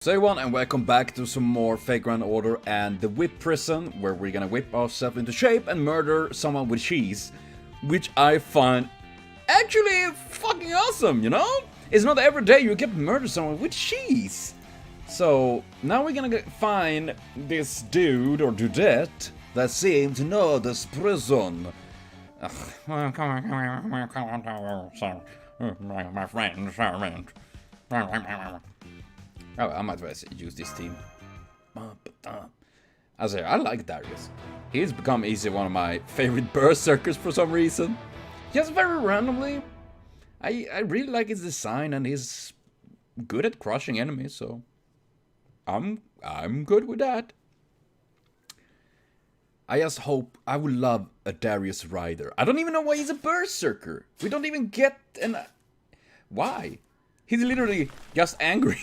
So everyone, and welcome back to some more Vagrant Order and the Whip Prison, where we're gonna whip ourselves into shape and murder someone with cheese, which I find actually fucking awesome, you know? It's not every day you get to murder someone with cheese. So now we're gonna find this dude or dudette that seems to know this prison. My friend, servant. Oh, I might as well use this team. I like Darius. He's become easily one of my favorite berserkers for some reason. Just very randomly. I really like his design and he's good at crushing enemies, so I'm good with that. I just hope I would love a Darius rider. I don't even know why he's a berserker. We don't even get why. He's literally just angry.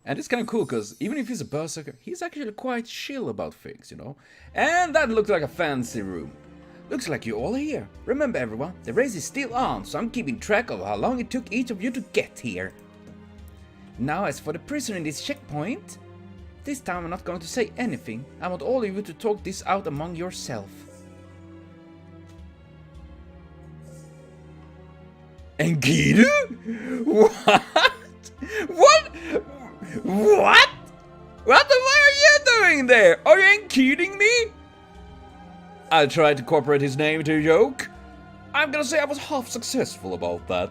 And it's kind of cool, because even if he's a berserker, he's actually quite chill about things, you know? And that looks like a fancy room. Looks like you're all here. Remember everyone, the race is still on, so I'm keeping track of how long it took each of you to get here. Now as for the prisoner in this checkpoint, this time I'm not going to say anything. I want all of you to talk this out among yourself. Enkidu? What? What? What? What the fuck are you doing there? Are you kidding me? I tried to incorporate his name into a joke. I'm gonna say I was half successful about that.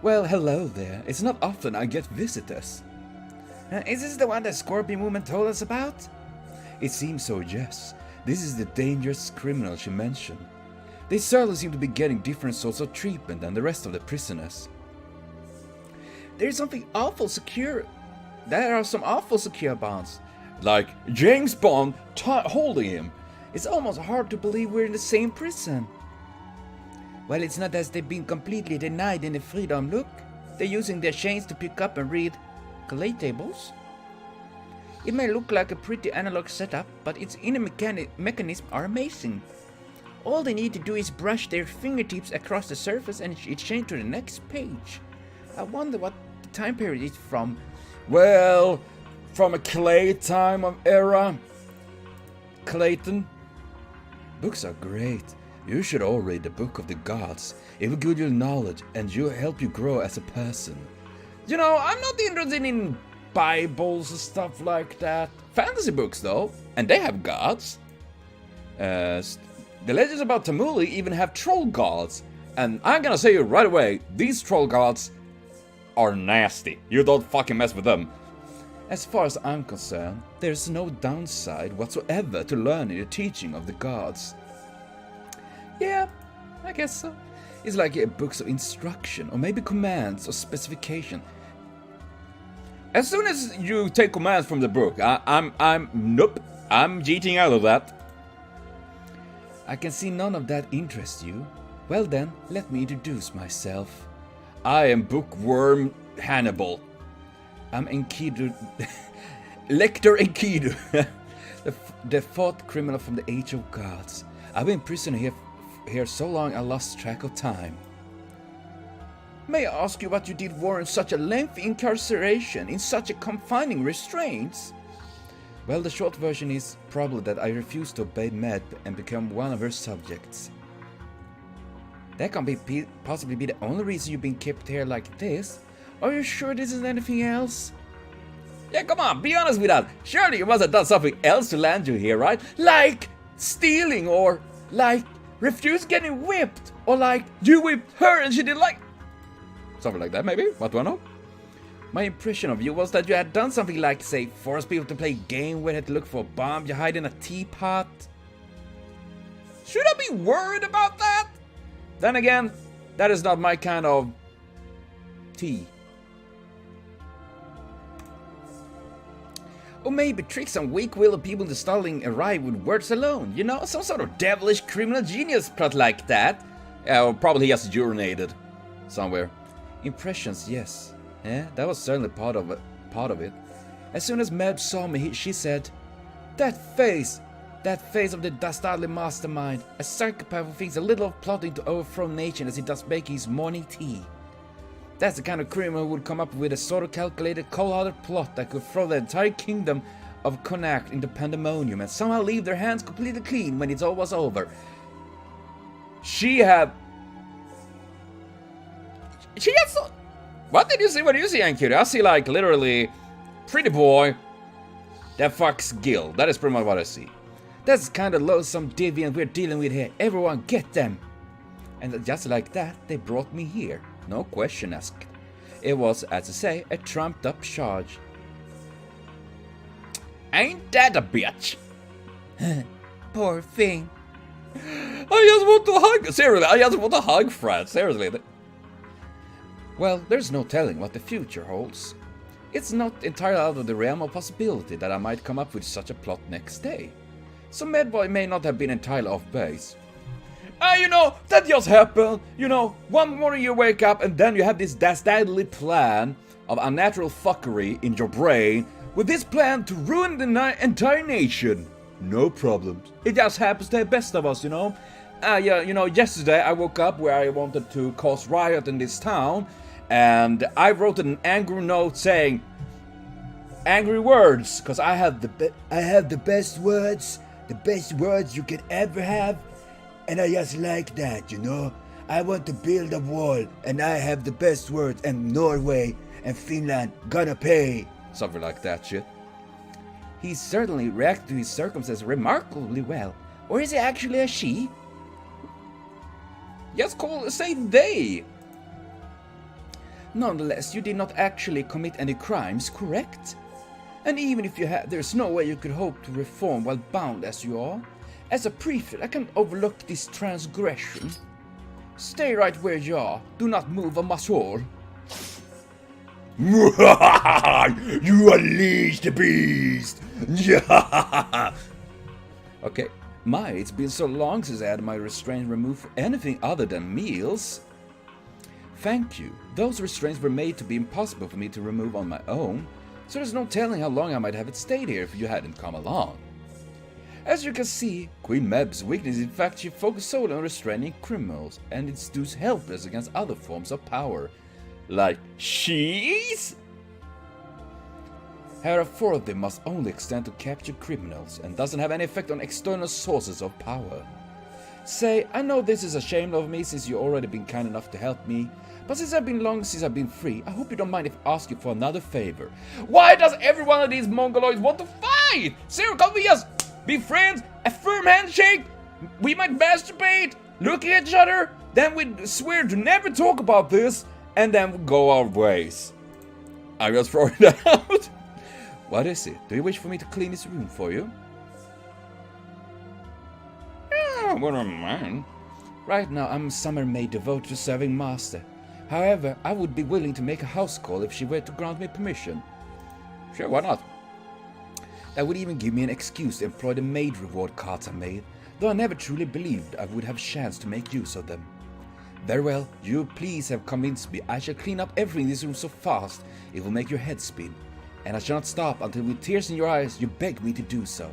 Well, hello there. It's not often I get visitors. Is this the one that Scorpion Woman told us about? It seems so, yes. This is the dangerous criminal she mentioned. They certainly seem to be getting different sorts of treatment than the rest of the prisoners. There's something awful secure. There are some awful secure bonds. Like James Bond holding him. It's almost hard to believe we're in the same prison. Well, it's not as they've been completely denied any freedom. Look, they're using their chains to pick up and read collectibles. It may look like a pretty analog setup, but its inner mechanisms are amazing. All they need to do is brush their fingertips across the surface and it changes to the next page. I wonder what the time period is from. Well, from a clay time of era. Clayton. Books are great. You should all read the Book of the Gods. It will give you knowledge and will help you grow as a person. You know, I'm not interested in Bibles and stuff like that. Fantasy books though, and they have gods. The legends about Tamuli even have troll gods. And I'm gonna say it right away, these troll gods are nasty. You don't fucking mess with them. As far as I'm concerned, there's no downside whatsoever to learning the teaching of the gods. Yeah, I guess so. It's like books of instruction, or maybe commands or specification. As soon as you take commands from the book, nope, I'm cheating out of that. I can see none of that interests you. Well then, let me introduce myself. I am Bookworm Hannibal. I'm Enkidu, Lector Enkidu, the fourth criminal from the Age of Gods. I've been prisoner here so long I lost track of time. May I ask you what you did warrant such a lengthy incarceration in such a confining restraints? Well, the short version is probably that I refused to obey Med and become one of her subjects. That can't possibly be the only reason you've been kept here like this. Are you sure this isn't anything else? Yeah, come on, be honest with that. Surely you must have done something else to land you here, right? Like stealing, or like refuse getting whipped, or like you whipped her and she didn't like... Something like that, maybe? What do I know? My impression of you was that you had done something like, say, force people to play a game where they had to look for a bomb you hide in a teapot. Should I be worried about that? Then again, that is not my kind of tea. Or maybe trick some weak-willed people into stalling a ride with words alone. You know, some sort of devilish criminal genius plot like that. Or probably he just urinated somewhere. Impressions, yes. Yeah, that was certainly part of it. As soon as Meb saw me, she said, That face of the dastardly mastermind, a psychopath who thinks a little of plotting to overthrow nation as he does making his morning tea. That's the kind of criminal who would come up with a sort of calculated, cold-hearted plot that could throw the entire kingdom of Connacht into pandemonium and somehow leave their hands completely clean when it's all was over. She has so... What did you see? What do you see, Ankiri? I see, like, literally, pretty boy that fucks Gil. That is pretty much what I see. That's kind of loathsome deviant we're dealing with here. Everyone get them. And just like that, they brought me here. No question asked. It was, as I say, a trumped up charge. Ain't that a bitch? Poor thing. I just want to hug. Seriously, I just want to hug Fred. Seriously. Well, there's no telling what the future holds. It's not entirely out of the realm of possibility that I might come up with such a plot next day. So Medboy may not have been entirely off base. You know, that just happened. You know, one morning you wake up and then you have this dastardly plan of unnatural fuckery in your brain with this plan to ruin the entire nation. No problems. It just happens to the best of us, you know. Yeah, you know, yesterday I woke up where I wanted to cause riot in this town, and I wrote an angry note saying angry words, because I have the best words you could ever have, and I just like that, you know. I want to build a wall, and I have the best words, and Norway and Finland gonna pay. Something like that shit. He certainly reacted to his circumstances remarkably well. Or is he actually a she? Yes, say they. Nonetheless, you did not actually commit any crimes, correct? And even if you had, there's no way you could hope to reform while bound as you are. As a prefect, I can overlook this transgression. Stay right where you are. Do not move a muscle. You unleash the beast! Okay. It's been so long since I had my restraint removed for anything other than meals. Thank you. Those restraints were made to be impossible for me to remove on my own, so there's no telling how long I might have it stayed here if you hadn't come along. As you can see, Queen Meb's weakness is in fact she focused solely on restraining criminals, and it's thus helpless against other forms of power. Like she's? However, 4 of them must only extend to capture criminals and doesn't have any effect on external sources of power. Say, I know this is ashamed of me since you've already been kind enough to help me, but since I've been free, I hope you don't mind if I ask you for another favor. Why does every one of these mongoloids want to fight? Sarah, can't we just be friends? A firm handshake? We might masturbate, look at each other, then we swear to never talk about this, and then we go our ways. I just throwing that out. What is it? Do you wish for me to clean this room for you? Yeah, well, I'm mine. Right now, I'm a summer maid devoted to serving master. However, I would be willing to make a house call if she were to grant me permission. Sure, why not? That would even give me an excuse to employ the maid reward cards I made, though I never truly believed I would have a chance to make use of them. Very well, you please have convinced me. I shall clean up everything in this room so fast it will make your head spin. And I shall not stop until with tears in your eyes you beg me to do so.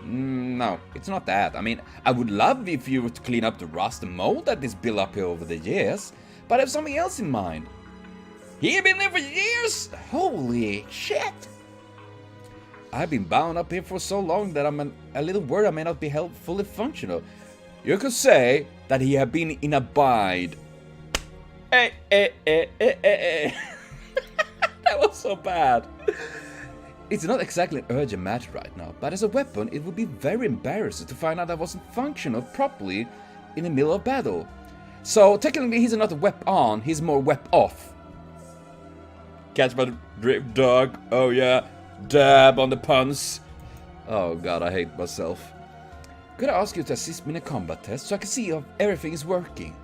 No, it's not that. I mean, I would love if you were to clean up the rust and mold that is built up here over the years, but I have something else in mind. You've been there for years? Holy shit! I've been bound up here for so long that I'm a little worried I may not be held fully functional. You could say that he had been in a bind. That was so bad. It's not exactly an urgent matter right now, but as a weapon, it would be very embarrassing to find out I wasn't functional properly in the middle of battle. So technically, he's not a wep on, he's more wep off. Catch my drift, dog. Oh yeah, dab on the puns. Oh god, I hate myself. Could I ask you to assist me in a combat test so I can see if everything is working?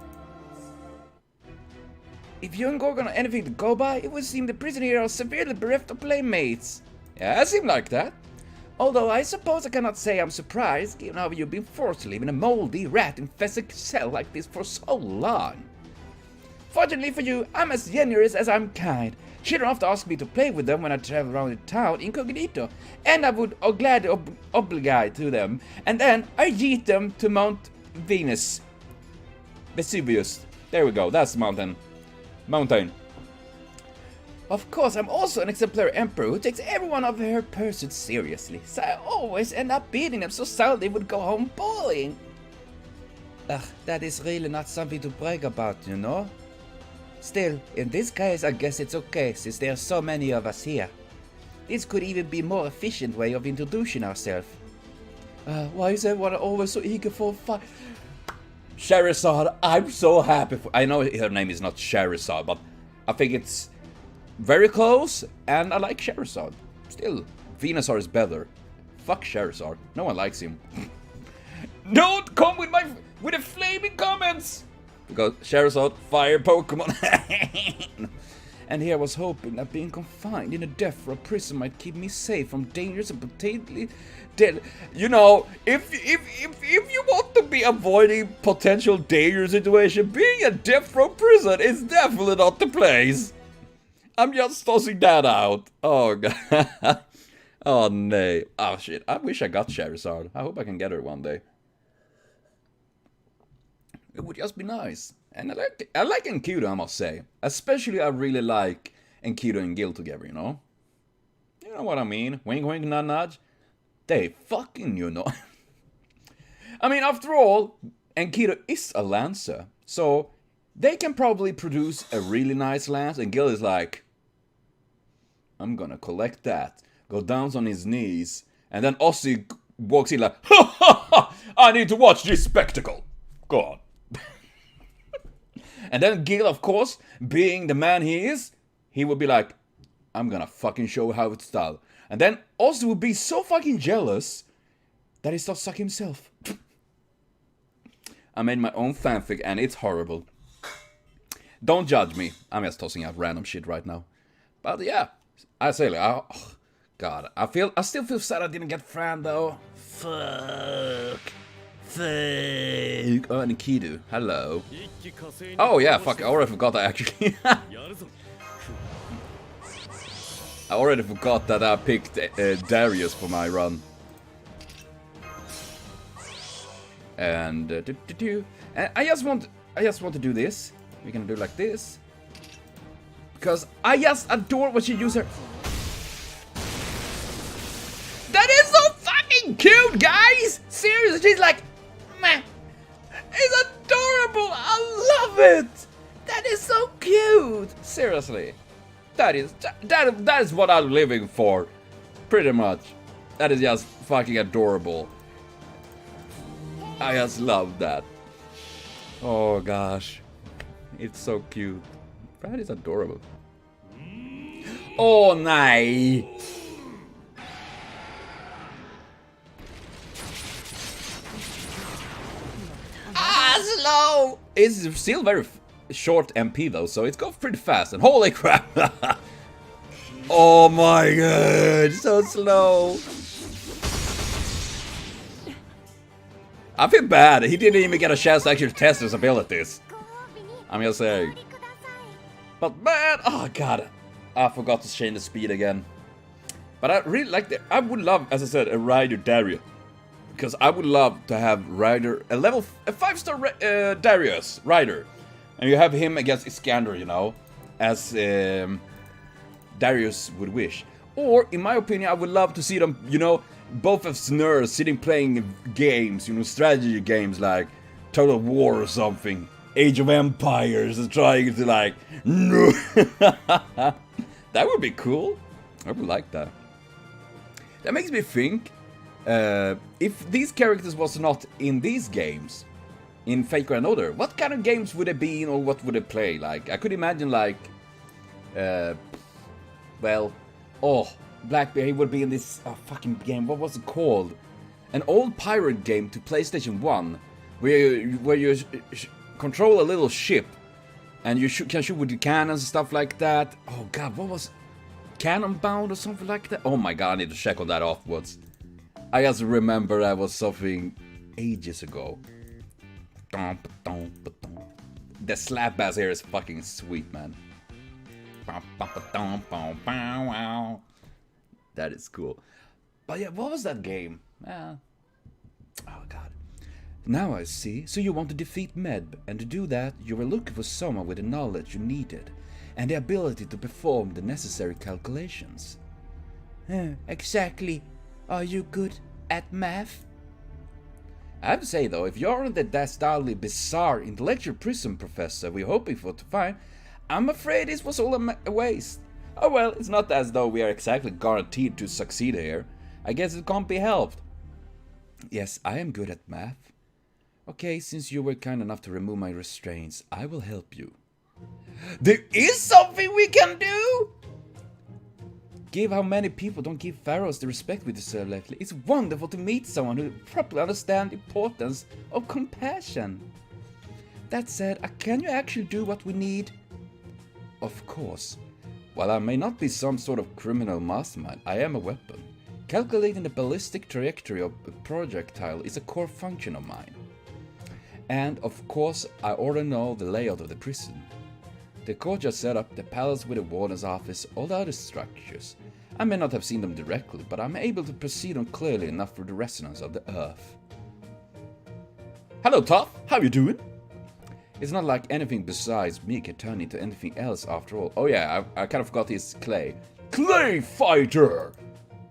If you and Gorgon are anything to go by, it would seem the prison here are severely bereft of playmates. Yeah, it seemed like that. Although I suppose I cannot say I'm surprised, given how you've been forced to live in a moldy, rat-infested cell like this for so long. Fortunately for you, I'm as generous as I'm kind. Children often ask me to play with them when I travel around the town incognito, and I would gladly oblige to them, and then I yeet them to Mount Venus. Vesuvius. There we go, that's the mountain. Mountain. Of course, I'm also an exemplary emperor who takes every one of her pursuits seriously, so I always end up beating them so sadly they would go home bawling. Ugh, that is really not something to brag about, you know? Still, in this case I guess it's okay, since there are so many of us here. This could even be a more efficient way of introducing ourselves. Why is everyone always so eager for a fight? Charizard, I'm so happy for... I know her name is not Charizard, but I think it's very close, and I like Charizard. Still, Venusaur is better. Fuck Charizard, no one likes him. Don't come with the flaming comments! Because Charizard, fire Pokemon. And here I was hoping that being confined in a death row prison might keep me safe from dangerous and potentially dead. You know, if you want to be avoiding potential danger situation, being a death row prison is definitely not the place. I'm just tossing that out. Oh god. Oh no. Oh shit. I wish I got Charizard. I hope I can get her one day. It would just be nice. And I like Enkidu, I must say. Especially I really like Enkidu and Gil together, you know? You know what I mean? Wink wink nudge nudge. They fucking, you know. I mean, after all, Enkidu is a Lancer. So, they can probably produce a really nice Lance. And Gil is like, I'm gonna collect that. Go down on his knees. And then Ozzy walks in like, ha ha ha! I need to watch this spectacle. Go on. And then Gil, of course, being the man he is, he would be like, I'm gonna fucking show how it's done. And then Ozzy would be so fucking jealous that he starts sucking himself. I made my own fanfic and it's horrible. Don't judge me. I'm just tossing out random shit right now. But yeah, I say like, oh, God, I still feel sad I didn't get Fran though. Fuck. Oh, Nikidu, hello. Oh yeah, fuck, I already forgot that actually. I already forgot that I picked Darius for my run. And and I just want to do this. We're gonna do like this. Because I just adore what she uses her. That is so fucking cute, guys! Seriously, she's like, man, it's adorable. I love it. That is so cute. Seriously, that is what I'm living for, pretty much. That is just fucking adorable. I just love that. Oh gosh, it's so cute. That is adorable. Oh nej. Slow! It's still very short MP though, so it goes pretty fast. And holy crap! Oh my god, so slow. I feel bad. He didn't even get a chance to actually test his abilities. I'm just saying. But man, oh god, I forgot to change the speed again. But I really like the. I would love, as I said, a Rider Dario. Because I would love to have Ryder, a 5-star Darius Ryder, and you have him against Iskander, you know, as Darius would wish. Or, in my opinion, I would love to see them, you know, both as nerds sitting playing games, you know, strategy games like Total War or something, Age of Empires, and trying to like, no. That would be cool. I would like that. That makes me think. If these characters was not in these games, in Faker and Other, what kind of games would it be in, or what would it play? Like, I could imagine like, well, oh, Blackbeard, he would be in this fucking game, what was it called? An old pirate game to PlayStation 1, where you control a little ship, and you can shoot with the cannons and stuff like that. Oh god, what was Cannon Bound or something like that? Oh my god, I need to check on that afterwards. I just remember that was something ages ago. The slap bass here is fucking sweet, man. That is cool. But yeah, what was that game? Oh god. Now I see. So you want to defeat Medb, and to do that, you were looking for someone with the knowledge you needed. and the ability to perform the necessary calculations. Exactly. Are you good at math? I have to say though, if you aren't the dastardly, bizarre, intellectual prison professor we're hoping for to find, I'm afraid this was all a waste. Oh well, it's not as though we are exactly guaranteed to succeed here. I guess it can't be helped. Yes, I am good at math. Okay, since you were kind enough to remove my restraints, I will help you. There is something we can do! Give how many people don't give pharaohs the respect we deserve lately. It's wonderful to meet someone who properly understands the importance of compassion. That said, can you actually do what we need? Of course. While I may not be some sort of criminal mastermind, I am a weapon. Calculating the ballistic trajectory of a projectile is a core function of mine. And of course, I already know the layout of the prison. The courtyard setup, the palace with the warden's office, all the other structures. I may not have seen them directly, but I'm able to perceive them clearly enough for the resonance of the earth. Hello, Tough. How you doing? It's not like anything besides me can turn into anything else after all. Oh yeah, I kind of forgot his Clay. Clay Fighter!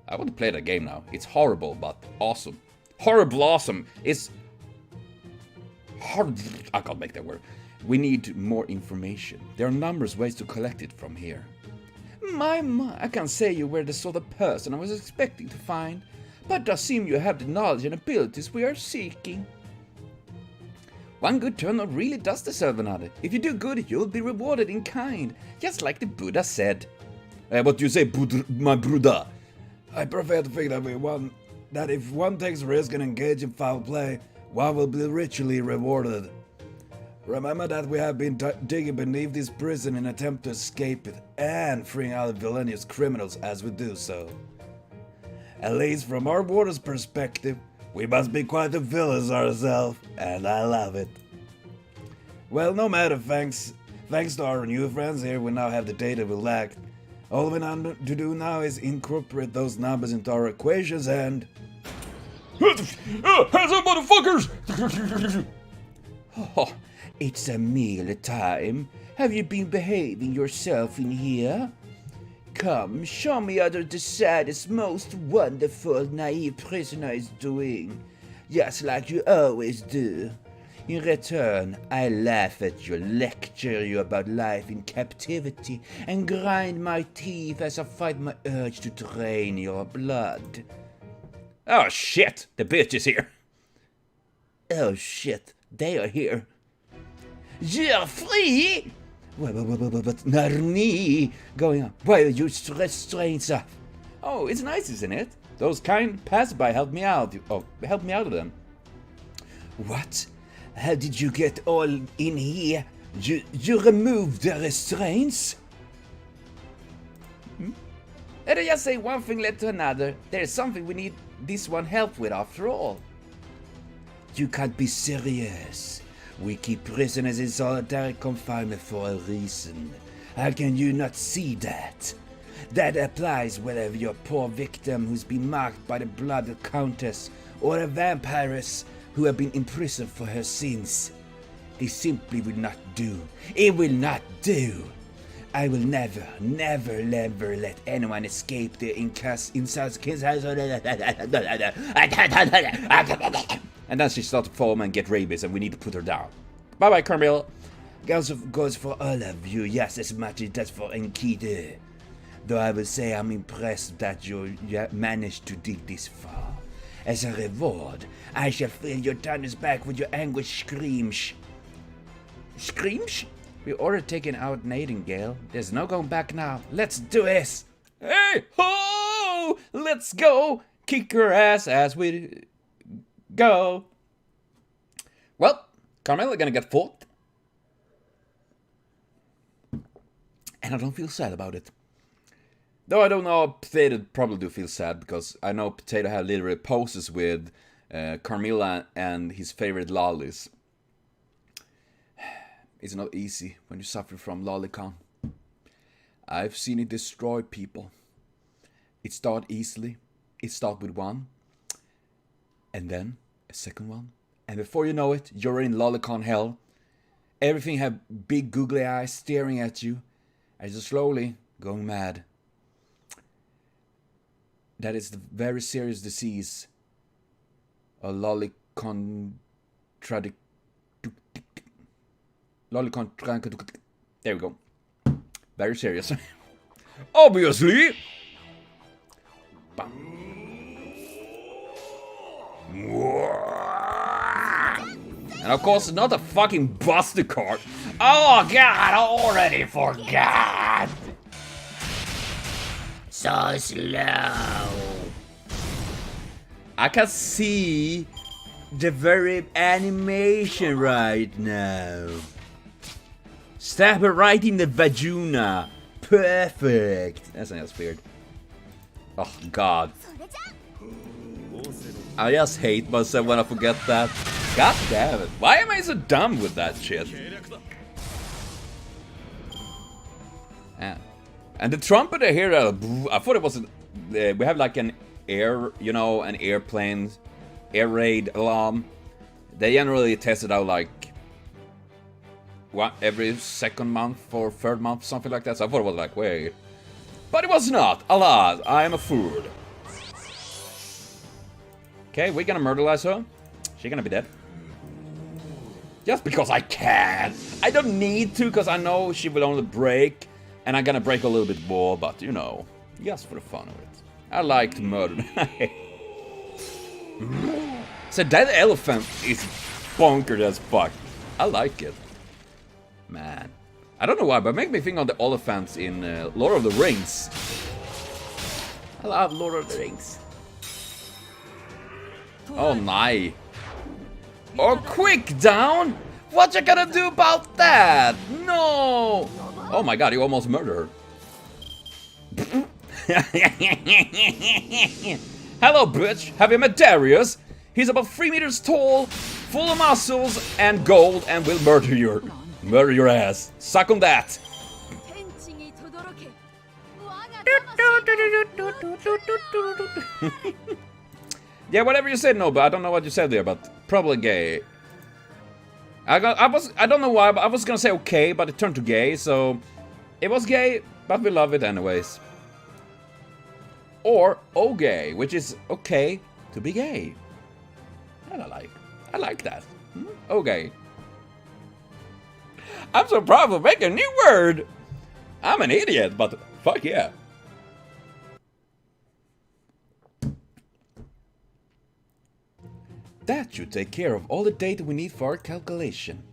I want to play that game now. It's horrible, but awesome. Horrible awesome. It's... I can't make that word. We need more information. There are numerous ways to collect it from here. My, I can't say you were the sort of person I was expecting to find, but it does seem you have the knowledge and abilities we are seeking. One good turn really does deserve another. If you do good, you'll be rewarded in kind, just like the Buddha said. What do you say, my Buddha? I prefer to think that if one takes risk and engages in foul play, one will be richly rewarded. Remember that we have been digging beneath this prison in an attempt to escape it and freeing out the villainous criminals as we do so. At least from our warden's perspective, we must be quite the villains ourselves, and I love it. Well, no matter, thanks to our new friends here, we now have the data we lacked. All we need to do now is incorporate those numbers into our equations and... Hands up, motherfuckers! Oh, it's a meal time. Have you been behaving yourself in here? Come, show me how the saddest, most wonderful, naive prisoner is doing. Just like you always do. In return, I laugh at you, lecture you about life in captivity, and grind my teeth as I fight my urge to drain your blood. Oh shit, the bitch is here. Oh shit, they are here. You're free? What, Narni? Going on. Why are you restraints up? Oh, it's nice, isn't it? Those kind passerby helped me out. Oh, helped me out of them. What? How did you get all in here? You removed the restraints? Let us just say one thing led to another. There's something we need this one help with after all. You can't be serious. We keep prisoners in solitary confinement for a reason. How can you not see that? That applies whether you're a poor victim who's been marked by the blood of Countess or a vampiress who have been imprisoned for her sins. This simply will not do. It will not do. I will never let anyone escape the inside. And then she starts to foam and get rabies, and we need to put her down. Bye-bye, Carmel. Goes for all of you, yes, as much as it does for Enkidu. Though I will say I'm impressed that you managed to dig this far. As a reward, I shall fill your tunnels back with your anguished screams. Screams? We already taken out Nightingale. There's no going back now. Let's do this! Hey ho! Let's go! Kick her ass as we go. Well, Carmela gonna get fought. And I don't feel sad about it. Though I don't know, Potato probably do feel sad, because I know Potato had literally poses with Carmilla and his favorite lollies. It's not easy when you suffer from lolicon. I've seen it destroy people. It starts easily. It starts with one. And then a second one. And before you know it, you're in lolicon hell. Everything have big googly eyes staring at you. I just slowly going mad. That is the very serious disease. A There we go. Very serious. Obviously. Bam. And of course, not a fucking Buster card. Oh god, I already forgot. So slow. I can see the very animation right now. Stab her right in the vagina. Perfect. That's not weird. Oh god. I just hate myself when I forget that. God damn it. Why am I so dumb with that shit? Yeah. And the trumpeter here, I thought it was... we have like an air, you know, an airplane, air raid alarm. They generally test it out like... what, every second month or third month, something like that. So I thought it was like, wait. But it was not. Alas, I am a fool. Okay, we're gonna murderize her. She's gonna be dead. Just because I can. I don't need to, because I know she will only break. And I'm gonna break a little bit more, but you know, just for the fun of it. I like to murder. So that elephant is bonkers as fuck. I like it. Man. I don't know why, but it makes me think of the elephants in Lord of the Rings. I love Lord of the Rings. Oh, my. Oh, quick down! What you gonna do about that? No! Oh my god, you almost murdered her. Hello, bitch. Have you met Darius? He's about 3 meters tall, full of muscles and gold, and will murder your ass. Suck on that. Yeah, whatever you said, no, but I don't know what you said there, but probably gay. I don't know why, but I was gonna say okay, but it turned to gay, so it was gay, but we love it anyways. Or okay, which is okay to be gay. And I like that. Okay. I'm so proud of making a new word. I'm an idiot, but fuck yeah. That should take care of all the data we need for our calculation.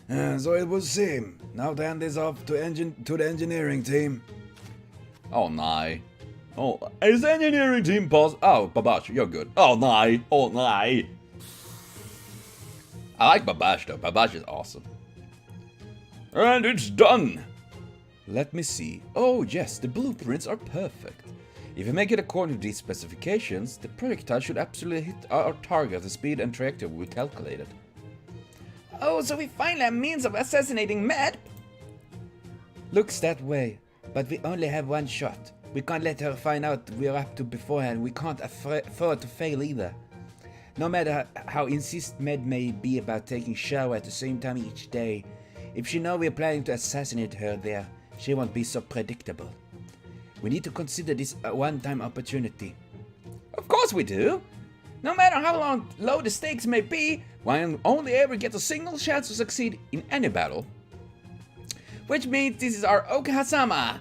So it was same. Now to hand this off to the engineering team. Oh, no. Oh, is the engineering team pause? Oh, Babash, you're good. Oh, no. Oh, no. I like Babash, though. Babash is awesome. And it's done. Let me see. Oh, yes, the blueprints are perfect. If we make it according to these specifications, the projectile should absolutely hit our target at the speed and trajectory we calculated. Oh, so we finally have means of assassinating Mad? Looks that way, but we only have one shot. We can't let her find out we're up to beforehand. We can't afford to fail either. No matter how insistent Med may be about taking shower at the same time each day, if she knows we're planning to assassinate her there, she won't be so predictable. We need to consider this a one-time opportunity. Of course we do! No matter how low the stakes may be, one only ever gets a single chance to succeed in any battle. Which means this is our Okahasama!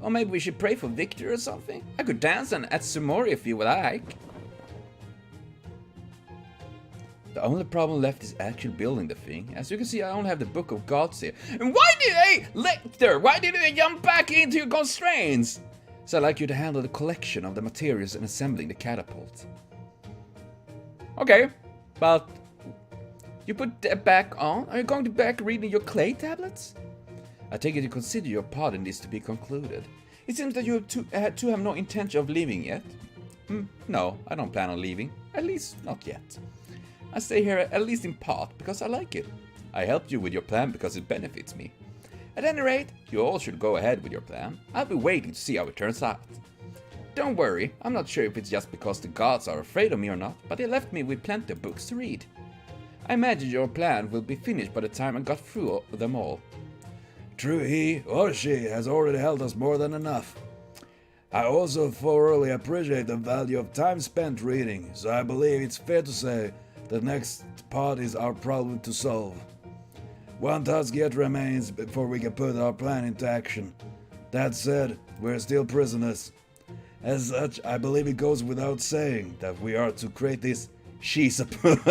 Or maybe we should pray for victory or something? I could dance and Atsumori if you would like. The only problem left is actually building the thing. As you can see, I only have the Book of Gods here. And why did they, Lecter, why did they jump back into your constraints? So I'd like you to handle the collection of the materials and assembling the catapult. Okay, but you put that back on? Are you going to back reading your clay tablets? I take it you consider your part in this to be concluded. It seems that you two have no intention of leaving yet. No, I don't plan on leaving. At least, not yet. I stay here at least in part because I like it. I helped you with your plan because it benefits me. At any rate, you all should go ahead with your plan. I'll be waiting to see how it turns out. Don't worry, I'm not sure if it's just because the gods are afraid of me or not, but they left me with plenty of books to read. I imagine your plan will be finished by the time I got through them all. True, he or she has already helped us more than enough. I also thoroughly appreciate the value of time spent reading, so I believe it's fair to say the next part is our problem to solve. One task yet remains before we can put our plan into action. That said, we're still prisoners. As such, I believe it goes without saying that we are to create this Shizapult.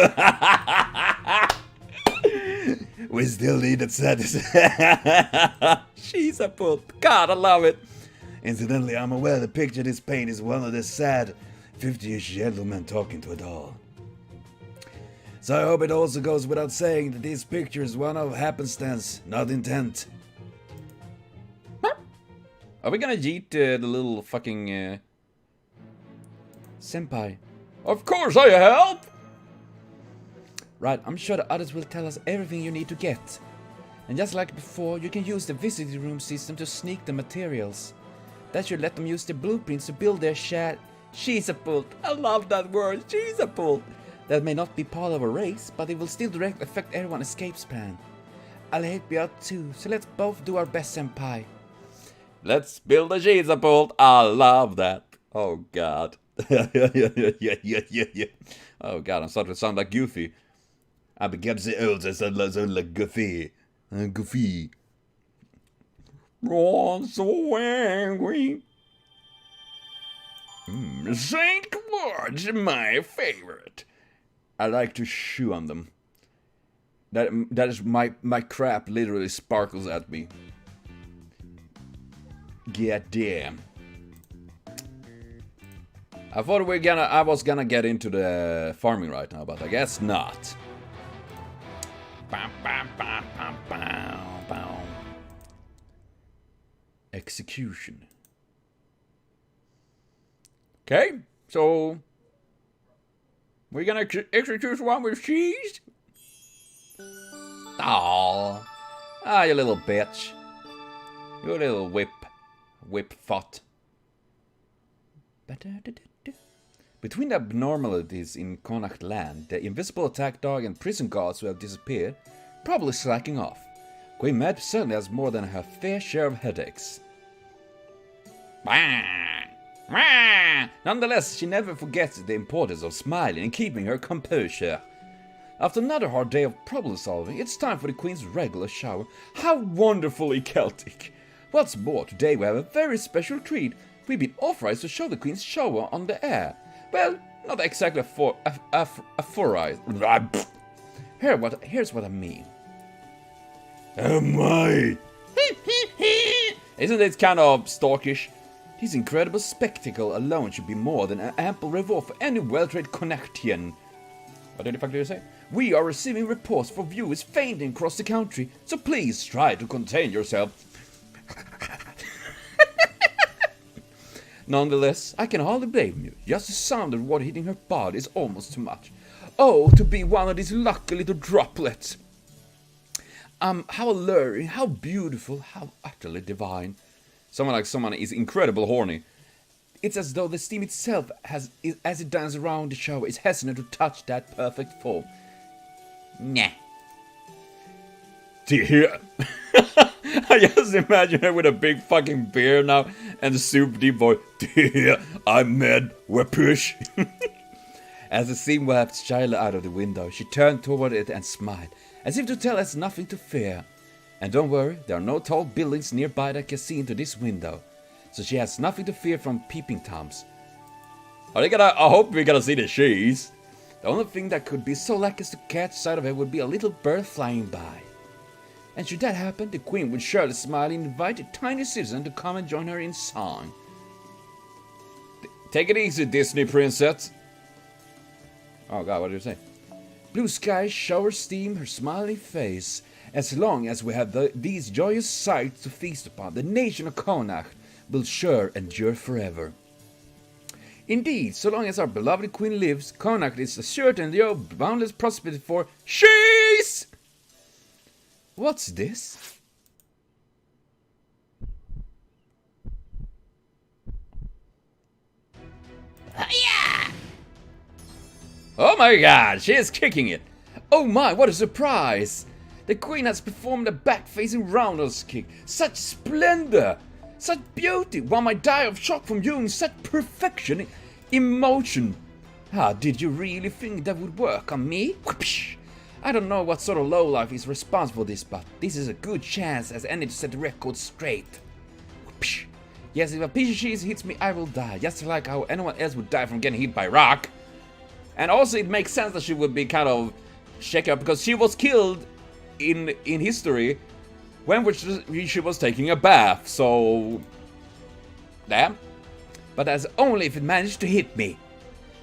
We still need it satisfied. Shizapult. God, I love it. Incidentally, I'm aware the picture this paint is one of the sad 50-ish gentlemen talking to a doll. So I hope it also goes without saying that this picture is one of happenstance, not intent. Are we gonna yeet the little fucking senpai? Of course I help! Right, I'm sure the others will tell us everything you need to get. And just like before, you can use the visiting room system to sneak the materials. That should let them use the blueprints to build their Shizapult. I love that word, Shizapult. That may not be part of a race, but it will still directly affect everyone's escape's plan. I'll help you out too, so let's both do our best, senpai. Let's build a Shizapult. I love that. Oh god. yeah. Oh god, I'm starting to sound like Goofy. I became the old, I sound like Goofy. Goofy. Oh, so angry. Saint Claude's my favorite. I like to chew on them. That is my crap literally sparkles at me. God damn. I thought I was gonna get into the farming right now, but I guess not. Execution. Okay, so we're gonna execute one with cheese. Aww. Ah, you little bitch. You little whip thought. Between the abnormalities in Connacht land, the invisible attack dog and prison guards who have disappeared, probably slacking off. Queen Mad certainly has more than her fair share of headaches. Nonetheless, she never forgets the importance of smiling and keeping her composure. After another hard day of problem solving, it's time for the Queen's regular shower. How wonderfully Celtic! What's more, today we have a very special treat. We've been authorized to show the Queen's shower on the air. Well, not exactly authorized. Here's what I mean. Oh my! Isn't it kind of stalkish? This incredible spectacle alone should be more than an ample reward for any well-trained Connectian. What the fuck did you say? We are receiving reports for viewers fainting across the country, so please try to contain yourself. Nonetheless, I can hardly blame you. Just the sound of water hitting her body is almost too much. Oh, to be one of these lucky little droplets. How alluring, how beautiful, how utterly divine. Someone is incredible horny. It's as though the steam itself, as it dances around the shower, is hesitant to touch that perfect form. Nah. Dear. I just imagine her with a big fucking beard now and a super deep voice. Dear, I'm mad, we're push. As the steam wafts shyly out of the window, she turned toward it and smiled, as if to tell us nothing to fear. And don't worry, there are no tall buildings nearby that can see into this window, so she has nothing to fear from peeping toms. I hope we're gonna see the cheese. The only thing that could be so lucky as to catch sight of it would be a little bird flying by. And should that happen, the Queen would surely smile and invite a tiny citizen to come and join her in song. Take it easy, Disney princess. Oh god, what did you say? Blue skies shower steam her smiling face. As long as we have these joyous sights to feast upon, the nation of Connacht will sure endure forever. Indeed, so long as our beloved Queen lives, Connacht is assured and the boundless prosperity for cheese! What's this? Yeah! Oh my god, she is kicking it! Oh my, what a surprise! The queen has performed a back-facing roundhouse kick. Such splendor! Such beauty! One might die of shock from viewing such perfection in motion. Ah, did you really think that would work on me? Whoopsh. I don't know what sort of lowlife is responsible for this, but this is a good chance as any to set the record straight. Whoopsh. Yes, if a piece of cheese hits me, I will die, just like how anyone else would die from getting hit by a rock. And also it makes sense that she would be kind of shaken up, because she was killed in history when she was taking a bath, so... Damn. But that's only if it managed to hit me.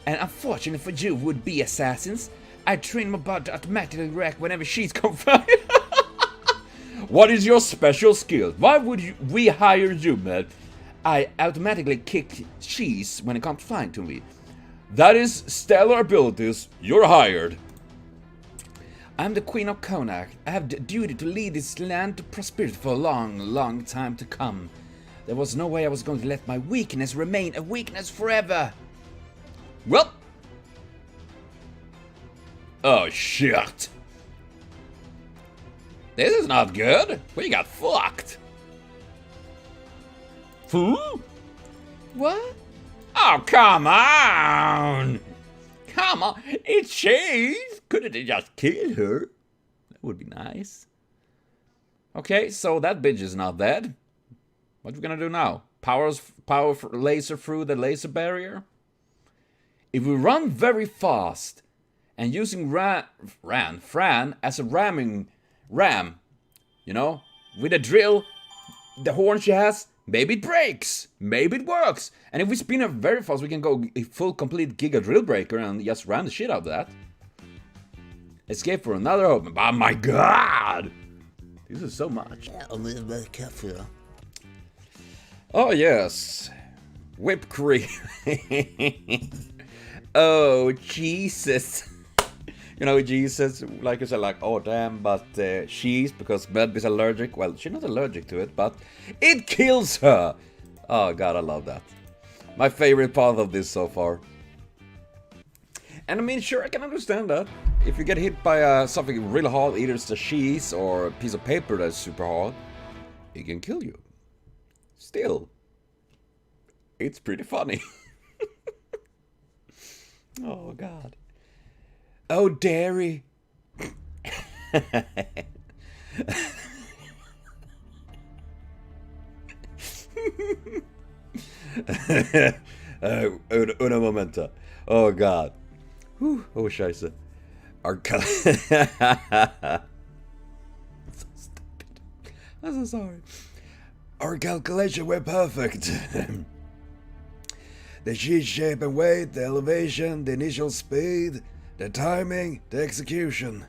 And unfortunately for you would-be assassins, I train my body to automatically react whenever she's confined. What is your special skill? Why would we hire you, man? I automatically kick cheese when it comes fine to me. That is stellar abilities. You're hired. I'm the Queen of Konak. I have the duty to lead this land to prosperity for a long, long time to come. There was no way I was going to let my weakness remain a weakness forever. Well. Oh, shit. This is not good. We got fucked. Fool? What? Oh, come on. Come on. It's cheese. Couldn't they just kill her? That would be nice. Okay, so that bitch is not dead. What are we gonna do now? Power laser through the laser barrier? If we run very fast and using Fran as a ram, you know, with a drill, the horn she has, maybe it breaks, maybe it works. And if we spin her very fast, we can go a full complete Giga Drill Breaker and just ram the shit out of that. Escape for another open. Oh my god! This is so much. I'm very careful. Oh yes. Whipped cream. Oh Jesus. You know, Jesus, like I said, like, oh damn, but she's, because Bed is allergic. Well, she's not allergic to it, but it kills her. Oh god, I love that. My favorite part of this so far. And I mean, sure, I can understand that. If you get hit by something really hard, either it's a cheese or a piece of paper that's super hard, it can kill you. Still, it's pretty funny. Oh god. Oh, dairy. Una momenta. Oh god. Whew. Oh scheiße. Our so stupid. I'm so sorry. Our calculations were perfect. The sheet shape and weight, the elevation, the initial speed, the timing, the execution.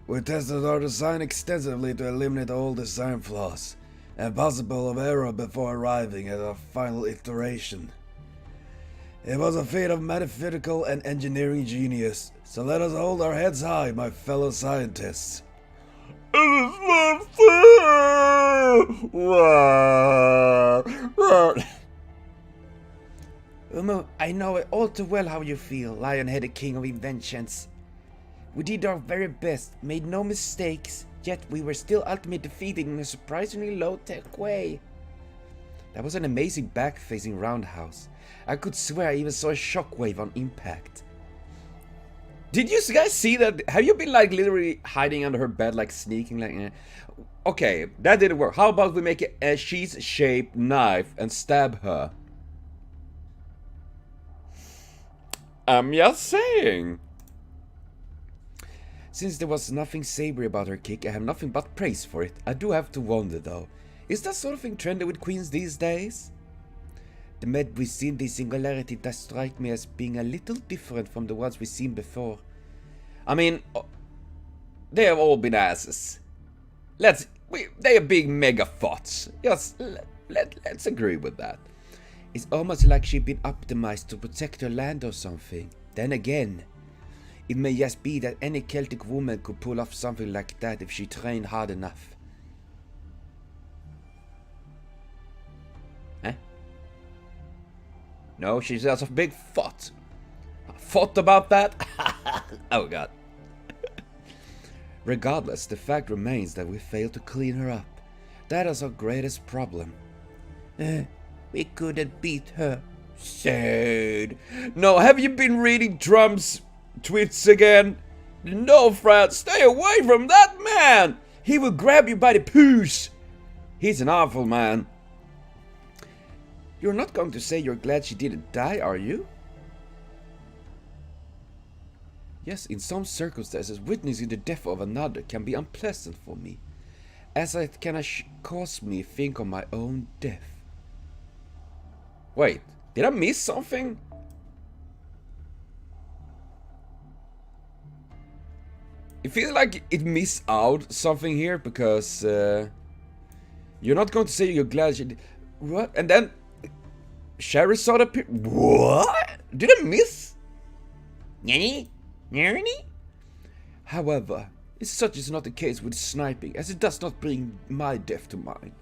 We tested our design extensively to eliminate all design flaws and possible of error before arriving at our final iteration. It was a feat of mathematical and engineering genius, so let us hold our heads high, my fellow scientists. It is not fair! I know all too well how you feel, lion-headed king of inventions. We did our very best, made no mistakes, yet we were still ultimately defeated in a surprisingly low-tech way. That was an amazing back-facing roundhouse. I could swear I even saw a shockwave on impact. Did you guys see that? Have you been like literally hiding under her bed, like sneaking like... Okay, that didn't work. How about we make a cheese-shaped knife and stab her? I'm just saying. Since there was nothing savory about her kick, I have nothing but praise for it. I do have to wonder though, is that sort of thing trendy with queens these days? The med we've seen, the singularity does strike me as being a little different from the ones we've seen before. I mean, they have all been asses. They are big mega thoughts. Yes, let's agree with that. It's almost like she'd been optimized to protect her land or something. Then again, it may just be that any Celtic woman could pull off something like that if she trained hard enough. Eh? No, she's just a big thought. A thought about that? Oh god. Regardless, the fact remains that we failed to clean her up. That is our greatest problem. We couldn't beat her. Sad. No, have you been reading Trump's tweets again? No, Fred, stay away from that man! He will grab you by the poos! He's an awful man. You're not going to say you're glad she didn't die, are you? Yes, in some circumstances, witnessing the death of another can be unpleasant for me, as it can cause me to think of my own death. Wait, did I miss something? It feels like it missed out something here, because you're not going to say you're glad she did. What? And then Charizard appeared. What? Did I miss? Nanny? However, such is not the case with sniping, as it does not bring my death to mind.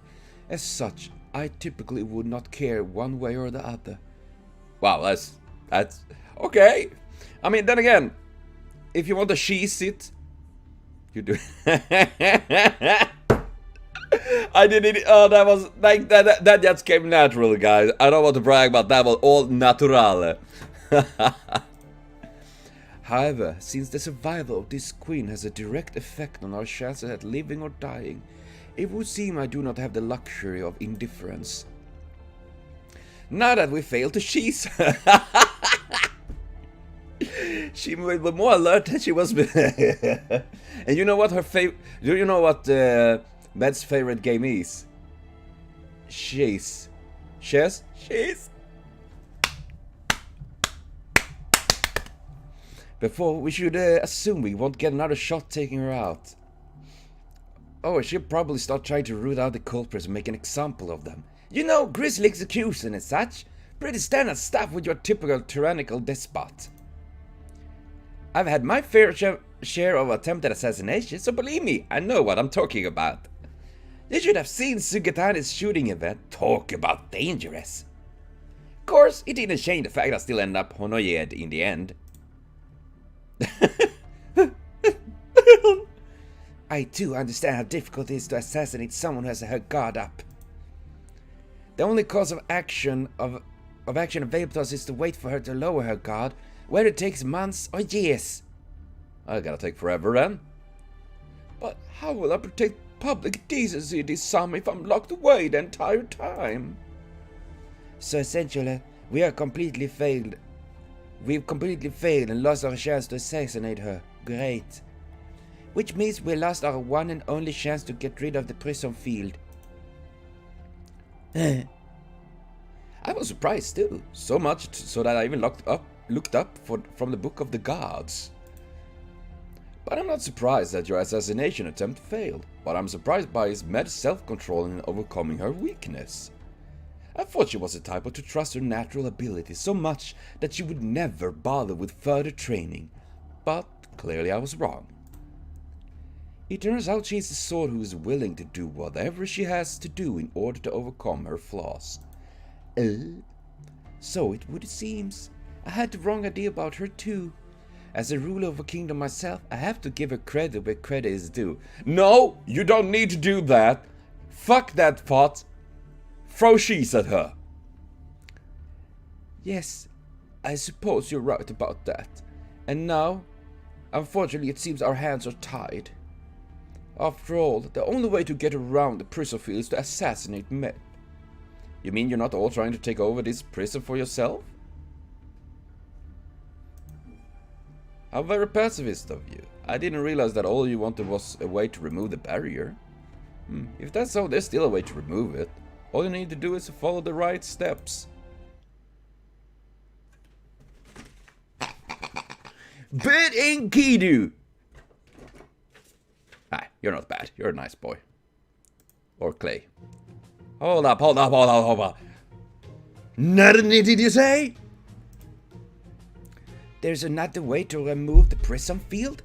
As such, I typically would not care one way or the other. Wow, that's okay. I mean, then again, if you want to cheese it, you do. I did it. Oh, that was like that just came naturally, guys. I don't want to brag, but that was all naturale. However, since the survival of this queen has a direct effect on our chances at living or dying, it would seem I do not have the luxury of indifference. Now that we failed to cheese her. She was more alert than she was. And you know what her favorite? Do you know what Matt's favorite game is? Chess. Chess? Chess. Before, we should assume we won't get another shot taking her out. Oh, she'll probably start trying to root out the culprits and make an example of them. You know, grisly execution and such. Pretty standard stuff with your typical tyrannical despot. I've had my fair share of attempted assassination, so believe me, I know what I'm talking about. You should have seen Sugatani's shooting event. Talk about dangerous. Of course, it didn't change the fact I still ended up Honoyed in the end. I too understand how difficult it is to assassinate someone who has her guard up. The only course of action available to us is to wait for her to lower her guard, whether it takes months or years. I gotta take forever then. But how will I protect public decency this summer if I'm locked away the entire time? So essentially, we've completely failed and lost our chance to assassinate her. Great. Which means we lost our one and only chance to get rid of the prison field. I was surprised too. So much so that I even looked up from the Book of the Gods. But I'm not surprised that your assassination attempt failed. But I'm surprised by his mad self-control in overcoming her weakness. I thought she was the type to trust her natural abilities so much that she would never bother with further training. But clearly I was wrong. It turns out she is the sort who is willing to do whatever she has to do in order to overcome her flaws. So it would seems. I had the wrong idea about her too. As a ruler of a kingdom myself, I have to give her credit where credit is due. No, you don't need to do that. Fuck that pot. Throw cheese at her. Yes, I suppose you're right about that. And now, unfortunately, it seems our hands are tied. After all, the only way to get around the prison field is to assassinate men. You mean you're not all trying to take over this prison for yourself? How very pacifist of you. I didn't realize that all you wanted was a way to remove the barrier. If that's so, there's still a way to remove it. All you need to do is to follow the right steps. Bad Enkidu! Ah, you're not bad. You're a nice boy. Or Clay. Hold up. Nothing did you say? There's another way to remove the prison field?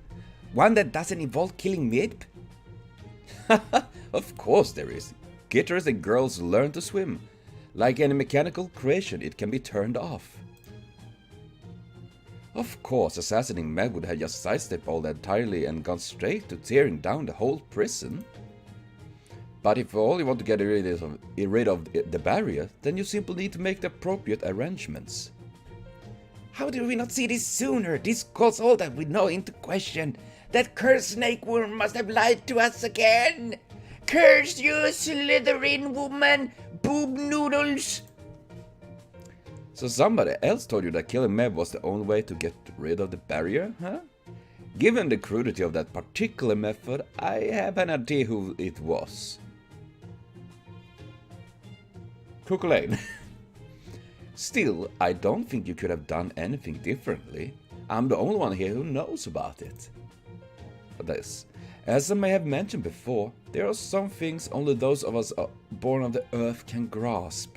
One that doesn't involve killing Midp? Of course there is. Gitters and girls learn to swim. Like any mechanical creation, it can be turned off. Of course, assassinating Meg would have just sidestepped all that entirely and gone straight to tearing down the whole prison. But if all you want to get rid of the barrier, then you simply need to make the appropriate arrangements. How did we not see this sooner? This calls all that we know into question. That cursed snake worm must have lied to us again. Curse you, Slytherin woman, boob noodles. So somebody else told you that killing Meb was the only way to get rid of the barrier, huh? Given the crudity of that particular method, I have an idea who it was. Lane. Still, I don't think you could have done anything differently. I'm the only one here who knows about it. This, as I may have mentioned before, there are some things only those of us born on the earth can grasp.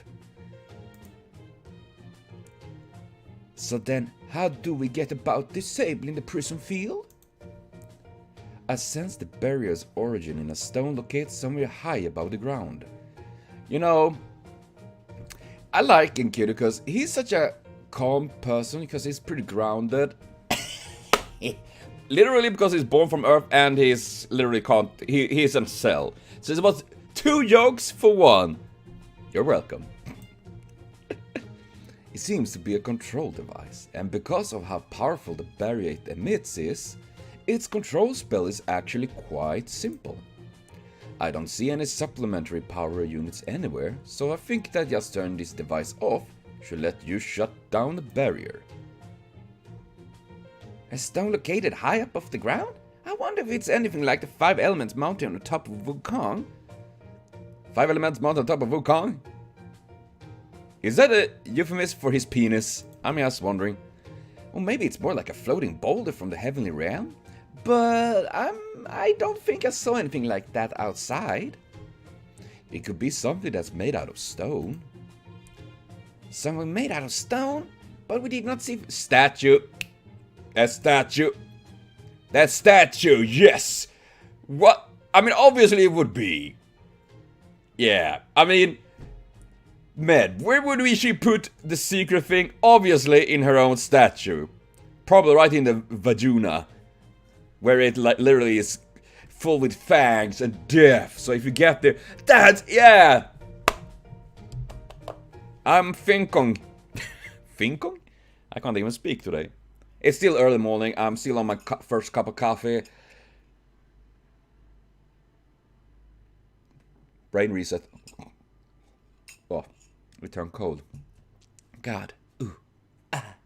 So then, how do we get about disabling the prison field? I sense the barrier's origin in a stone located somewhere high above the ground. You know, I like Enkidu because he's such a calm person because he's pretty grounded. Literally because he's born from Earth and he's literally can't, he's in a cell. So it was 2 jokes for 1. You're welcome. It seems to be a control device, and because of how powerful the barrier it emits is, its control spell is actually quite simple. I don't see any supplementary power units anywhere, so I think that just turning this device off should let you shut down the barrier. A stone located high up off the ground? I wonder if it's anything like the 5 elements mounted on the top of Wukong. 5 elements mounted on top of Wukong? Is that a euphemism for his penis? I'm just wondering. Or maybe it's more like a floating boulder from the heavenly realm? But I don't think I saw anything like that outside. It could be something that's made out of stone. Something made out of stone? But we did not see... Statue. That statue. That statue, yes! What? I mean, obviously it would be. Yeah, I mean... Med, where would she put the secret thing? Obviously in her own statue. Probably right in the vagina. Where it like literally is full with fangs and death. So if you get there, that's, yeah! I'm Finkong. Finkong? I can't even speak today. It's still early morning, I'm still on my first cup of coffee. Brain reset. Oh, we turn cold. God. Ooh. Ah.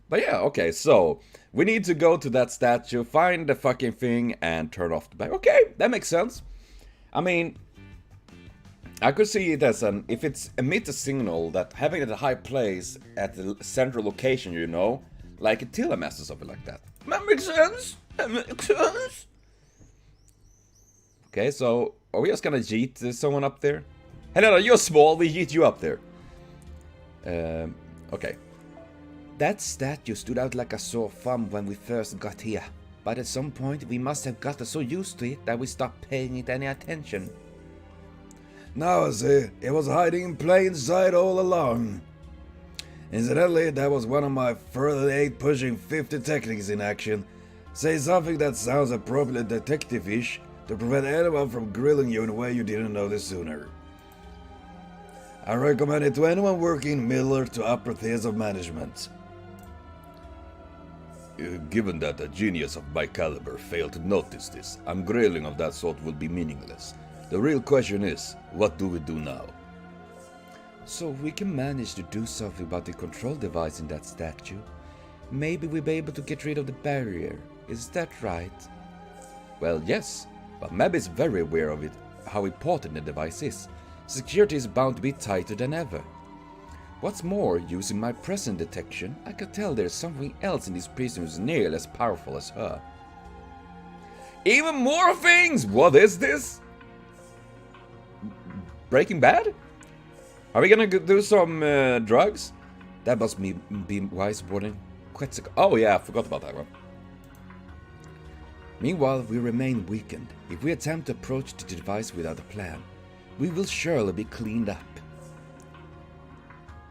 But yeah, okay, so we need to go to that statue, find the fucking thing, and turn off the back. Okay, that makes sense. I mean, I could see it as an, if it's emit a signal that having it at a high place at the central location, you know, like a telemast or something like that. That makes sense. That makes sense. Okay, so are we just gonna yeet someone up there? Helena, you're small, we yeet you up there. Okay. That statue stood out like a sore thumb when we first got here, but at some point we must have gotten so used to it that we stopped paying it any attention. Now I see, it was hiding in plain sight all along. Incidentally, that was one of my further 8 pushing 50 techniques in action. Say something that sounds appropriately detective-ish to prevent anyone from grilling you in a way you didn't notice sooner. I recommend it to anyone working middle to upper tiers of management. Given that a genius of my caliber failed to notice this, grilling of that sort will be meaningless. The real question is, what do we do now? So we can manage to do something about the control device in that statue. Maybe we'll be able to get rid of the barrier. Is that right? Well, yes, but Mab is very aware of it, how important the device is. Security is bound to be tighter than ever. What's more, using my presence detection, I could tell there's something else in this prison who's nearly as powerful as her. Even more things! What is this? Breaking Bad? Are we gonna do some drugs? That must be wise warning. Oh yeah, I forgot about that one. Meanwhile, we remain weakened. If we attempt to approach the device without a plan, we will surely be cleaned up.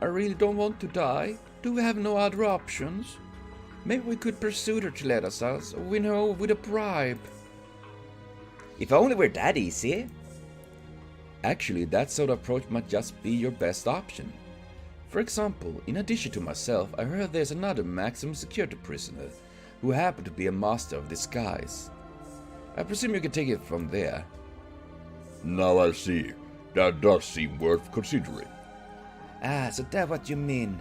I really don't want to die. Do we have no other options? Maybe we could persuade her to let us out, or win her over with a bribe. If only we're that easy. Actually, that sort of approach might just be your best option. For example, in addition to myself, I heard there's another maximum security prisoner who happened to be a master of disguise. I presume you can take it from there. Now I see. That does seem worth considering. Ah, so that's what you mean.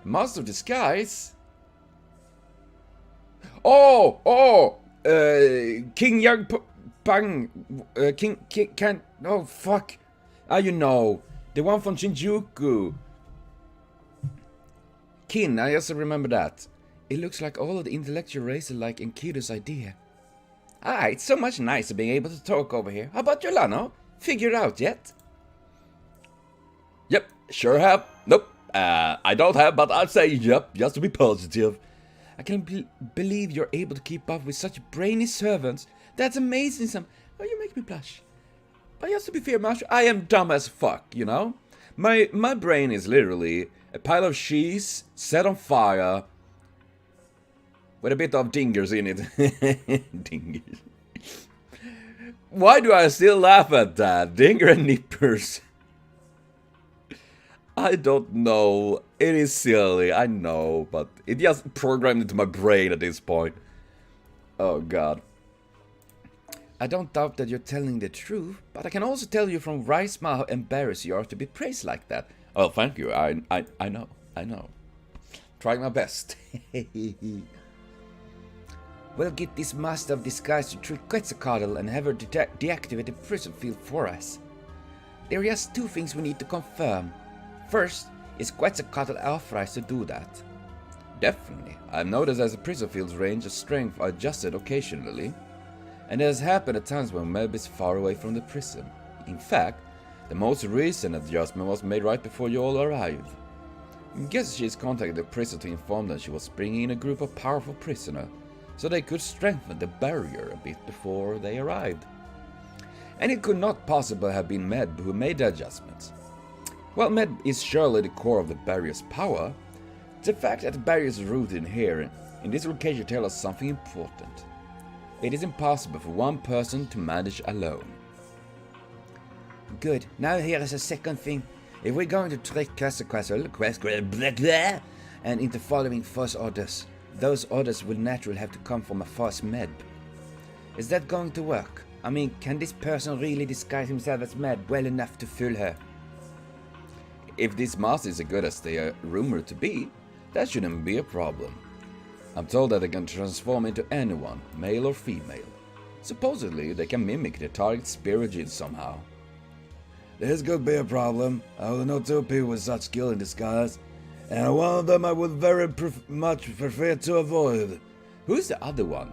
Master of disguise? Oh! King Yang Pang. King can't. Oh, fuck. You know. The one from Shinjuku. Kin, I just remember that. It looks like all of the intellectual race are like Enkidu's idea. It's so much nicer being able to talk over here. How about you, Lano? Figured out yet? Yep, sure have. Nope, I don't have, but I'd say yep, just to be positive. I can't believe you're able to keep up with such brainy servants. That's amazing. Oh, you make me blush. But just to be fair, Master, I am dumb as fuck, you know? My brain is literally a pile of cheese set on fire with a bit of dingers in it. Dingers. Why do I still laugh at that? Dinger and nippers. I don't know. It is silly, I know, but it just programmed into my brain at this point. Oh god. I don't doubt that you're telling the truth, but I can also tell you from Rice how embarrassed you are to be praised like that. Oh, thank you. I know. Trying my best. We'll get this master of disguise to trick Quetzalcoatl and have her deactivate the prison field for us. There are just two things we need to confirm. First, is Quetzalcoatl authorized to do that? Definitely. I've noticed as the prison field's range of strength are adjusted occasionally, and it has happened at times when Meb is far away from the prison. In fact, the most recent adjustment was made right before you all arrived. I guess she's contacted the prison to inform them she was bringing in a group of powerful prisoners, so they could strengthen the barrier a bit before they arrived. And it could not possibly have been Med who made the adjustments. Well, Med is surely the core of the barrier's power. The fact that the barrier is rooted in here, in this location, tells us something important. It is impossible for one person to manage alone. Good. Now here is a second thing. If we're going to trick Quetzalcoatl and into following false orders, those orders will naturally have to come from a false Med. Is that going to work? I mean, can this person really disguise himself as Med well enough to fool her? If this master is as good as they are rumored to be, that shouldn't be a problem. I'm told that they can transform into anyone, male or female. Supposedly, they can mimic the target's spirit gene somehow. This could be a problem. I only know two people with such skill in disguise, and one of them I would very much prefer to avoid. Who's the other one?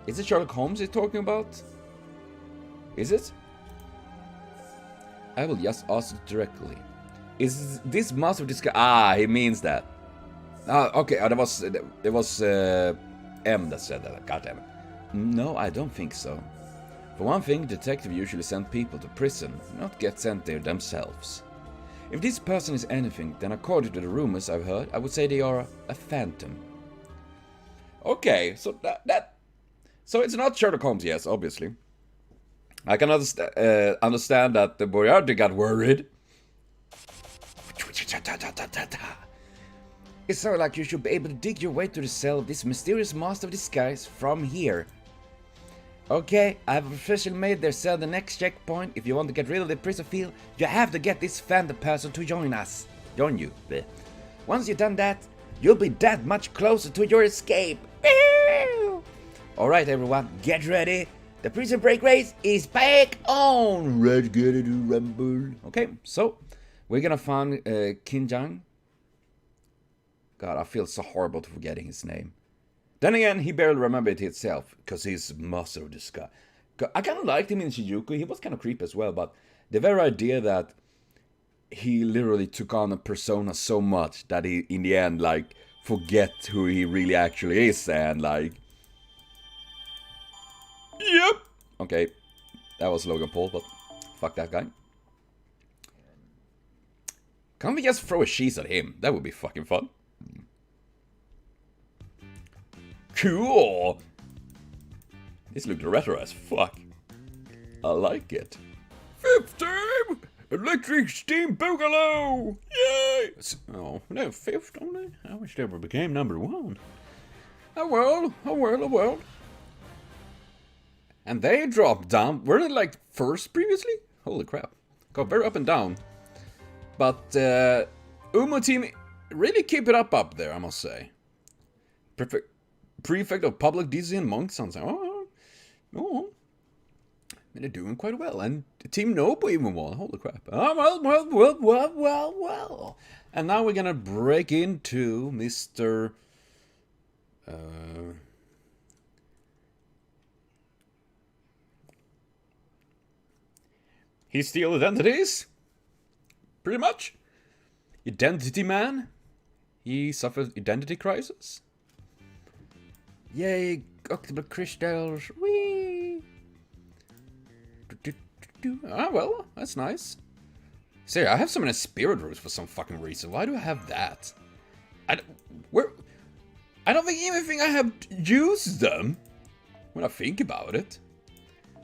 Is it Sherlock Holmes he's talking about? Is it? I will just ask directly. Is this master of disguise? He means that. Okay, it was M that said that. God damn it. No, I don't think so. For one thing, detectives usually send people to prison, not get sent there themselves. If this person is anything, then according to the rumors I've heard, I would say they are a phantom. Okay, so so it's not Sherlock Holmes, yes, obviously. I can understand that the Boyardi got worried. It's sort of like you should be able to dig your way to the cell of this mysterious master of disguise from here. Okay, I have officially made their cell the next checkpoint. If you want to get rid of the prison field, you have to get this phantom person to join you. Once you've done that, you'll be that much closer to your escape. Alright everyone, get ready. The prison break race is back on. Let's get it to rumble. Okay, so we're gonna find Kinjang. God, I feel so horrible to forgetting his name. Then again, he barely remembered it himself, because he's master of disguise. I kind of liked him in Shinjuku. He was kind of creepy as well, but the very idea that he literally took on a persona so much that he, in the end, like, forget who he really actually is, and like... Yep! Okay, that was Logan Paul, but fuck that guy. Can't we just throw a cheese at him? That would be fucking fun. Cool! This looked retro as fuck. I like it. 5th time! Electric Steam Boogaloo! Yay! Oh, no, 5th only? I wish they ever became number 1. Oh well, oh well, oh well. And they dropped down. Were they like 1st previously? Holy crap. Got very up and down. But Umo team really keep it up there, I must say. Prefect of Public DC and Monk sounds like, oh. They're doing quite well. And Team Nobu even won. Holy crap. Oh, well. And now we're gonna break into Mr. He steals identities? Pretty much. Identity man? He suffers identity crisis? Yay, octopus crystals. Whee! Ah, well, that's nice. See, I have so many spirit roots for some fucking reason. Why do I have that? I don't think even I have used them when I think about it.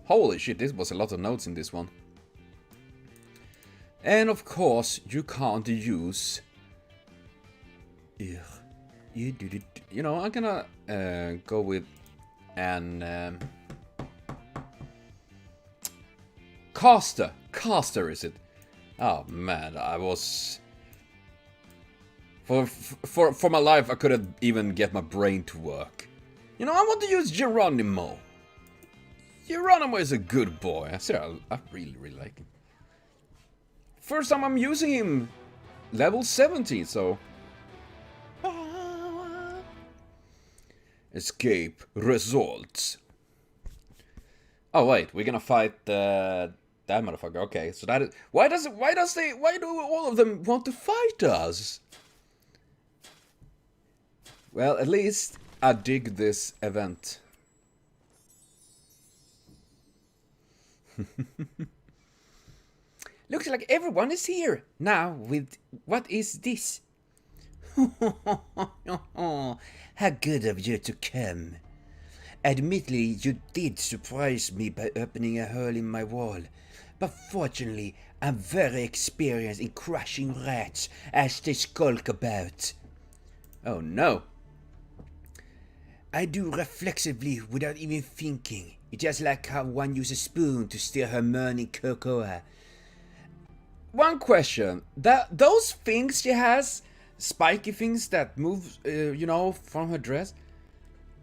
Holy shit, this was a lot of notes in this one. And of course, you can't use... You know, I'm gonna go with an... Caster. Caster, is it? Oh man, I was... For my life, I couldn't even get my brain to work. You know, I want to use Geronimo. Geronimo is a good boy. I really like him. First time I'm using him, level 17, so... Escape results. Oh wait, we're gonna fight that motherfucker. Okay, so that is... Why do all of them want to fight us? Well, at least I dig this event. Looks like everyone is here now with... What is this? How good of you to come. Admittedly, you did surprise me by opening a hole in my wall. But fortunately, I'm very experienced in crushing rats as they skulk about. Oh no. I do reflexively without even thinking. It's just like how one uses a spoon to stir her morning cocoa. One question. Those things she has, spiky things that move, you know, from her dress.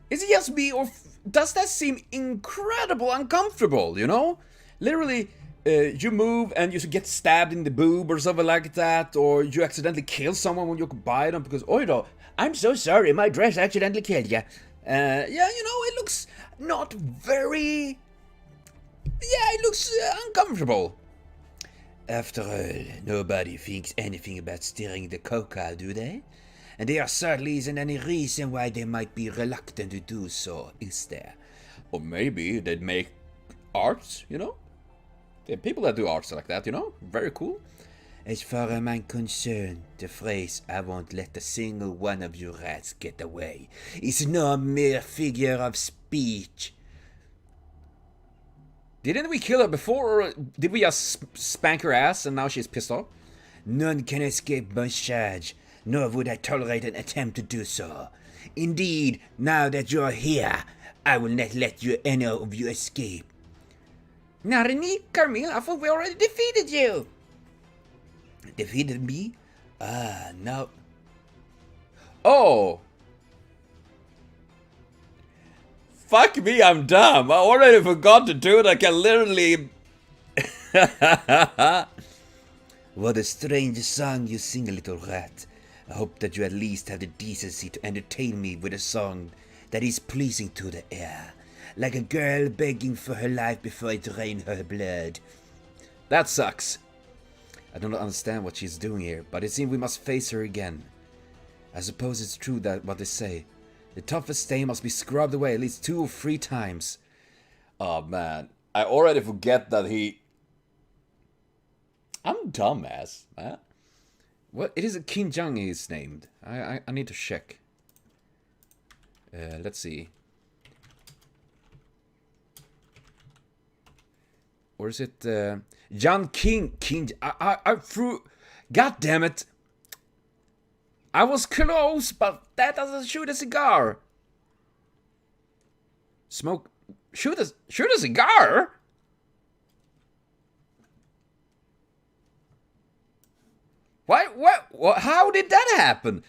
Is it just me, or does that seem incredible uncomfortable, you know? Literally, you move and you get stabbed in the boob or something like that, or you accidentally kill someone when you bite them because, oh, you know, I'm so sorry, my dress accidentally killed you. Yeah, you know, it looks not very... Yeah, it looks uncomfortable. After all, nobody thinks anything about stirring the cocoa, do they? And there certainly isn't any reason why they might be reluctant to do so, is there? Or maybe they'd make arts, you know? There are people that do arts like that, you know? Very cool. As far as I'm concerned, the phrase, "I won't let a single one of you rats get away," is no mere figure of speech. Didn't we kill her before, or did we just spank her ass and now she's pissed off? None can escape my charge, nor would I tolerate an attempt to do so. Indeed, now that you're here, I will not let any of you escape. Narini, Carmille, I thought we already defeated you. Defeated me? Ah, no. Oh! Fuck me, I'm dumb. I already forgot to do it. I can literally... What a strange song you sing, little rat. I hope that you at least have the decency to entertain me with a song that is pleasing to the ear. Like a girl begging for her life before it rains her blood. That sucks. I don't understand what she's doing here, but it seems we must face her again. I suppose it's true that what they say. The toughest stain must be scrubbed away at least 2 or 3 times. Oh man, I already forget that he... I'm dumbass, man. What? It is a Kinjang he's named. I need to check. Let's see. Or is it Jan King? I threw. God damn it! I was close, but that doesn't shoot a cigar. Smoke. Shoot a cigar. What? How did that happen?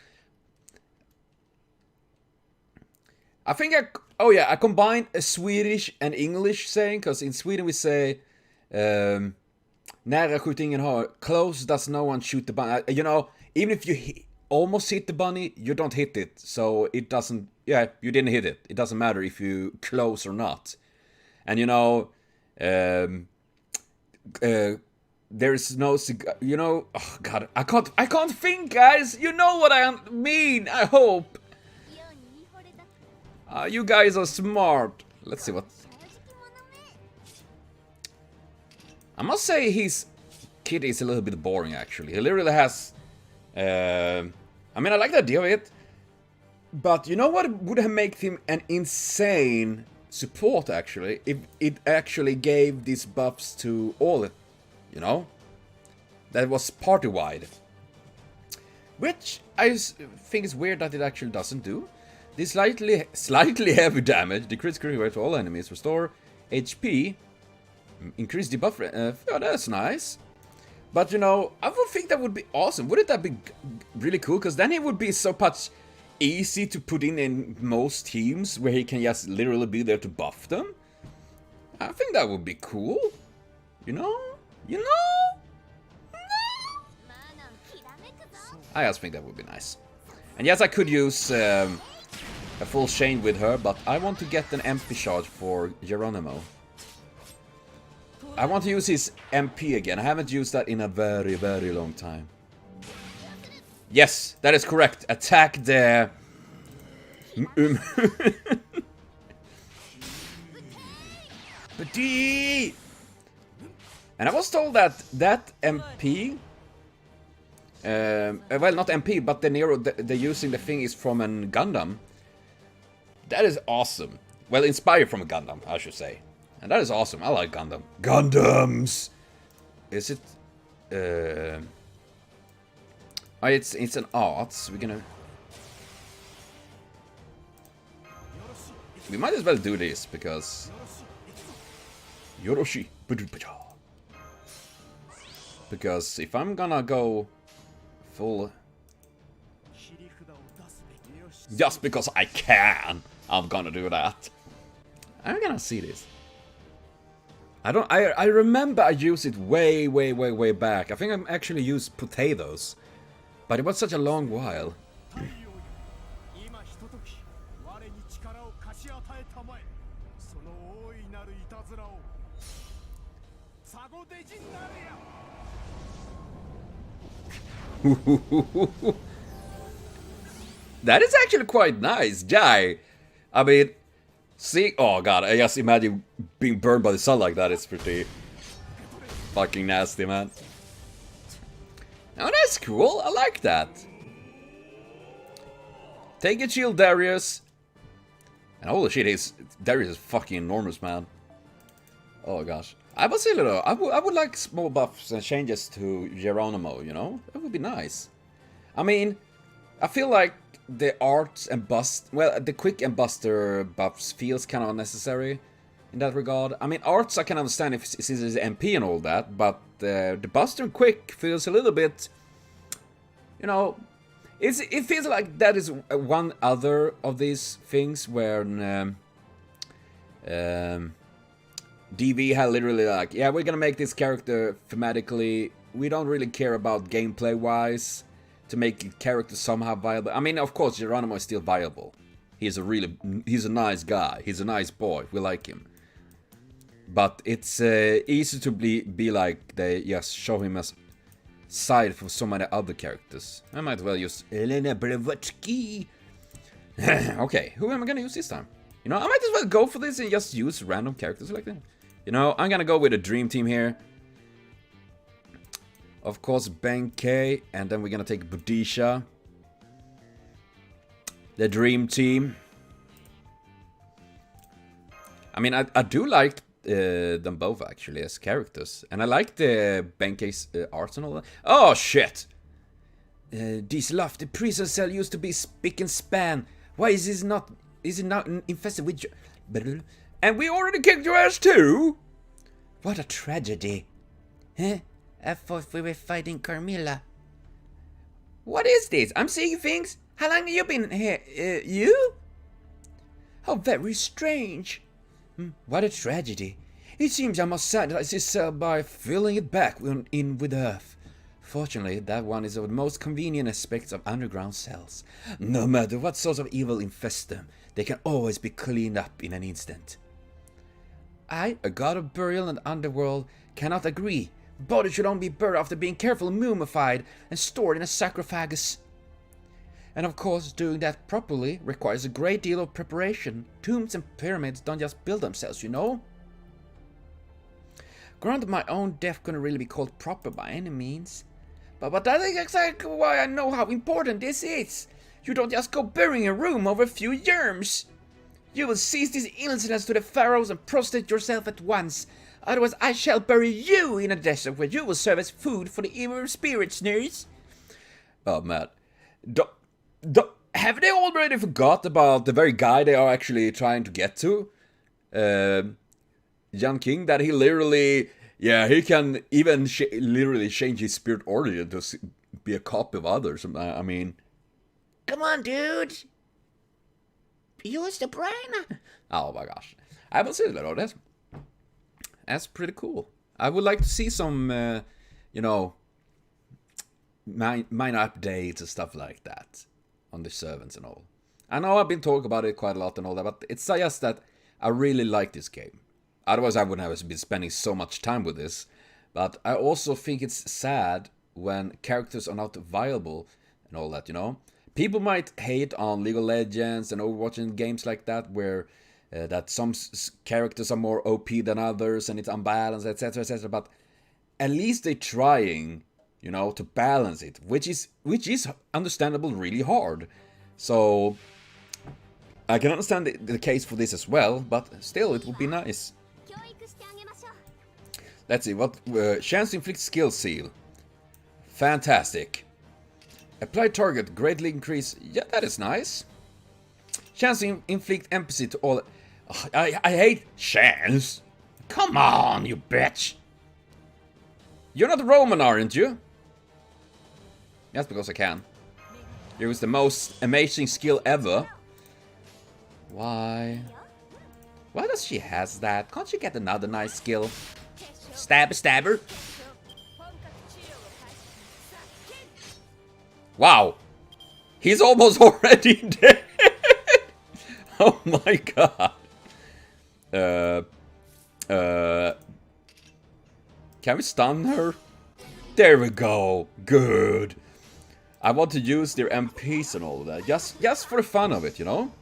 I think I combined a Swedish and English saying, because in Sweden we say nära skjuter ingen har, close does no one shoot the bunny. You know, even if you almost hit the bunny, you don't hit it, so it doesn't, yeah, you didn't hit it. It doesn't matter if you close or not. And you know, there is no cigar, you know, oh god, I can't think, guys. You know what I mean, I hope. You guys are smart. Let's see what. I must say his kit is a little bit boring, actually. He literally has. I mean, I like the idea of it, but you know what would have made him an insane support, actually, if it actually gave these buffs to all, you know, that was party-wide. Which I think is weird that it actually doesn't do. This slightly heavy damage, decrease critical rate to all enemies, restore HP, increase debuff rate. Oh, that's nice. But you know, I would think that would be awesome. Wouldn't that be really cool? Because then it would be so much easy to put in most teams where he can just literally be there to buff them. I think that would be cool. You know? You know? No? I just think that would be nice. And yes, I could use a full chain with her, but I want to get an MP charge for Geronimo. I want to use his MP again. I haven't used that in a very, very long time. Yes, that is correct. Attack the... And I was told that that MP... well, not MP, but the Nero, the using the thing is from a Gundam. That is awesome. Well, inspired from a Gundam, I should say. And that is awesome. I like Gundam. Gundams! Is it... Oh, it's an art, so we're gonna... We might as well do this, because... Yoroshi. Because if I'm gonna go... full... Just because I can, I'm gonna do that. I'm gonna see this. I remember I used it way back. I think I actually used potatoes. But it was such a long while. That is actually quite nice, Jai. I mean, see, oh god, I just imagine being burned by the sun like that. It's pretty fucking nasty, man. Oh, that's cool. I like that. Take a shield, Darius. And holy shit, Darius is fucking enormous, man. Oh gosh. I would say, though, I would like small buffs and changes to Geronimo, you know? That would be nice. I mean, I feel like the arts and the quick and buster buffs feels kind of unnecessary in that regard. I mean, arts I can understand if it's MP and all that, but the buster and quick feels a little bit, you know, it feels like that is one other of these things where DV had literally like, yeah, we're gonna make this character thematically, we don't really care about gameplay wise to make the character somehow viable. I mean, of course, Geronimo is still viable. He's a nice guy. He's a nice boy. We like him. But it's easy to be like they just show him as side for so many other characters. I might well use Elena Blavatsky. Okay, who am I gonna use this time? You know, I might as well go for this and just use random characters like that. You know, I'm gonna go with a dream team here. Of course, Benkei, and then we're gonna take Budisha. The Dream Team. I mean, I do like them both, actually, as characters. And I like the Benkei's art and all that. Oh, shit! This lofty prison cell used to be spick and span. Why is it not infested with... And we already kicked your ass too? What a tragedy. Huh? I thought we were fighting Carmilla. What is this? I'm seeing things. How long have you been here? You? How very strange. What a tragedy. It seems I must sanitize this cell by filling it back in with earth. Fortunately, that one is of the most convenient aspects of underground cells. No matter what sort of evil infest them, they can always be cleaned up in an instant. I, a god of burial and underworld, cannot agree. Bodies should only be buried after being carefully mummified and stored in a sarcophagus. And of course, doing that properly requires a great deal of preparation. Tombs and pyramids don't just build themselves, you know? Granted, my own death couldn't really be called proper by any means. But that is exactly why I know how important this is. You don't just go burying a room over a few germs. You will cease these incidents to the pharaohs and prostrate yourself at once. Otherwise I shall bury you in a desert where you will serve as food for the evil spirits, nerds. Oh, man. Have they already forgot about the very guy they are actually trying to get to? Jan King, that he literally... Yeah, he can even literally change his spirit origin to be a copy of others. I mean... Come on, dude. Use the brain. Oh my gosh. I haven't seen that all this. That's pretty cool. I would like to see some, you know, minor updates and stuff like that on the servants and all. I know I've been talking about it quite a lot and all that, but it's just that I really like this game. Otherwise, I wouldn't have been spending so much time with this. But I also think it's sad when characters are not viable and all that, you know? People might hate on League of Legends and Overwatch and games like that, where that some characters are more OP than others and it's unbalanced, etc., etc. But at least they're trying, you know, to balance it, which is understandable, really hard. So I can understand the case for this as well, but still, it would be nice. Let's see, what... chance to inflict skill seal. Fantastic. Apply target, greatly increase... Yeah, that is nice. Chance to inflict empathy to all... I hate chance. Come on, you bitch. You're not Roman, aren't you? That's because I can. It was the most amazing skill ever. Why? Why does she has that? Can't she get another nice skill? Stabber. Wow. He's almost already dead. Oh my god. Can we stun her? There we go. Good. I want to use their MPs and all of that. Just for the fun of it, you know?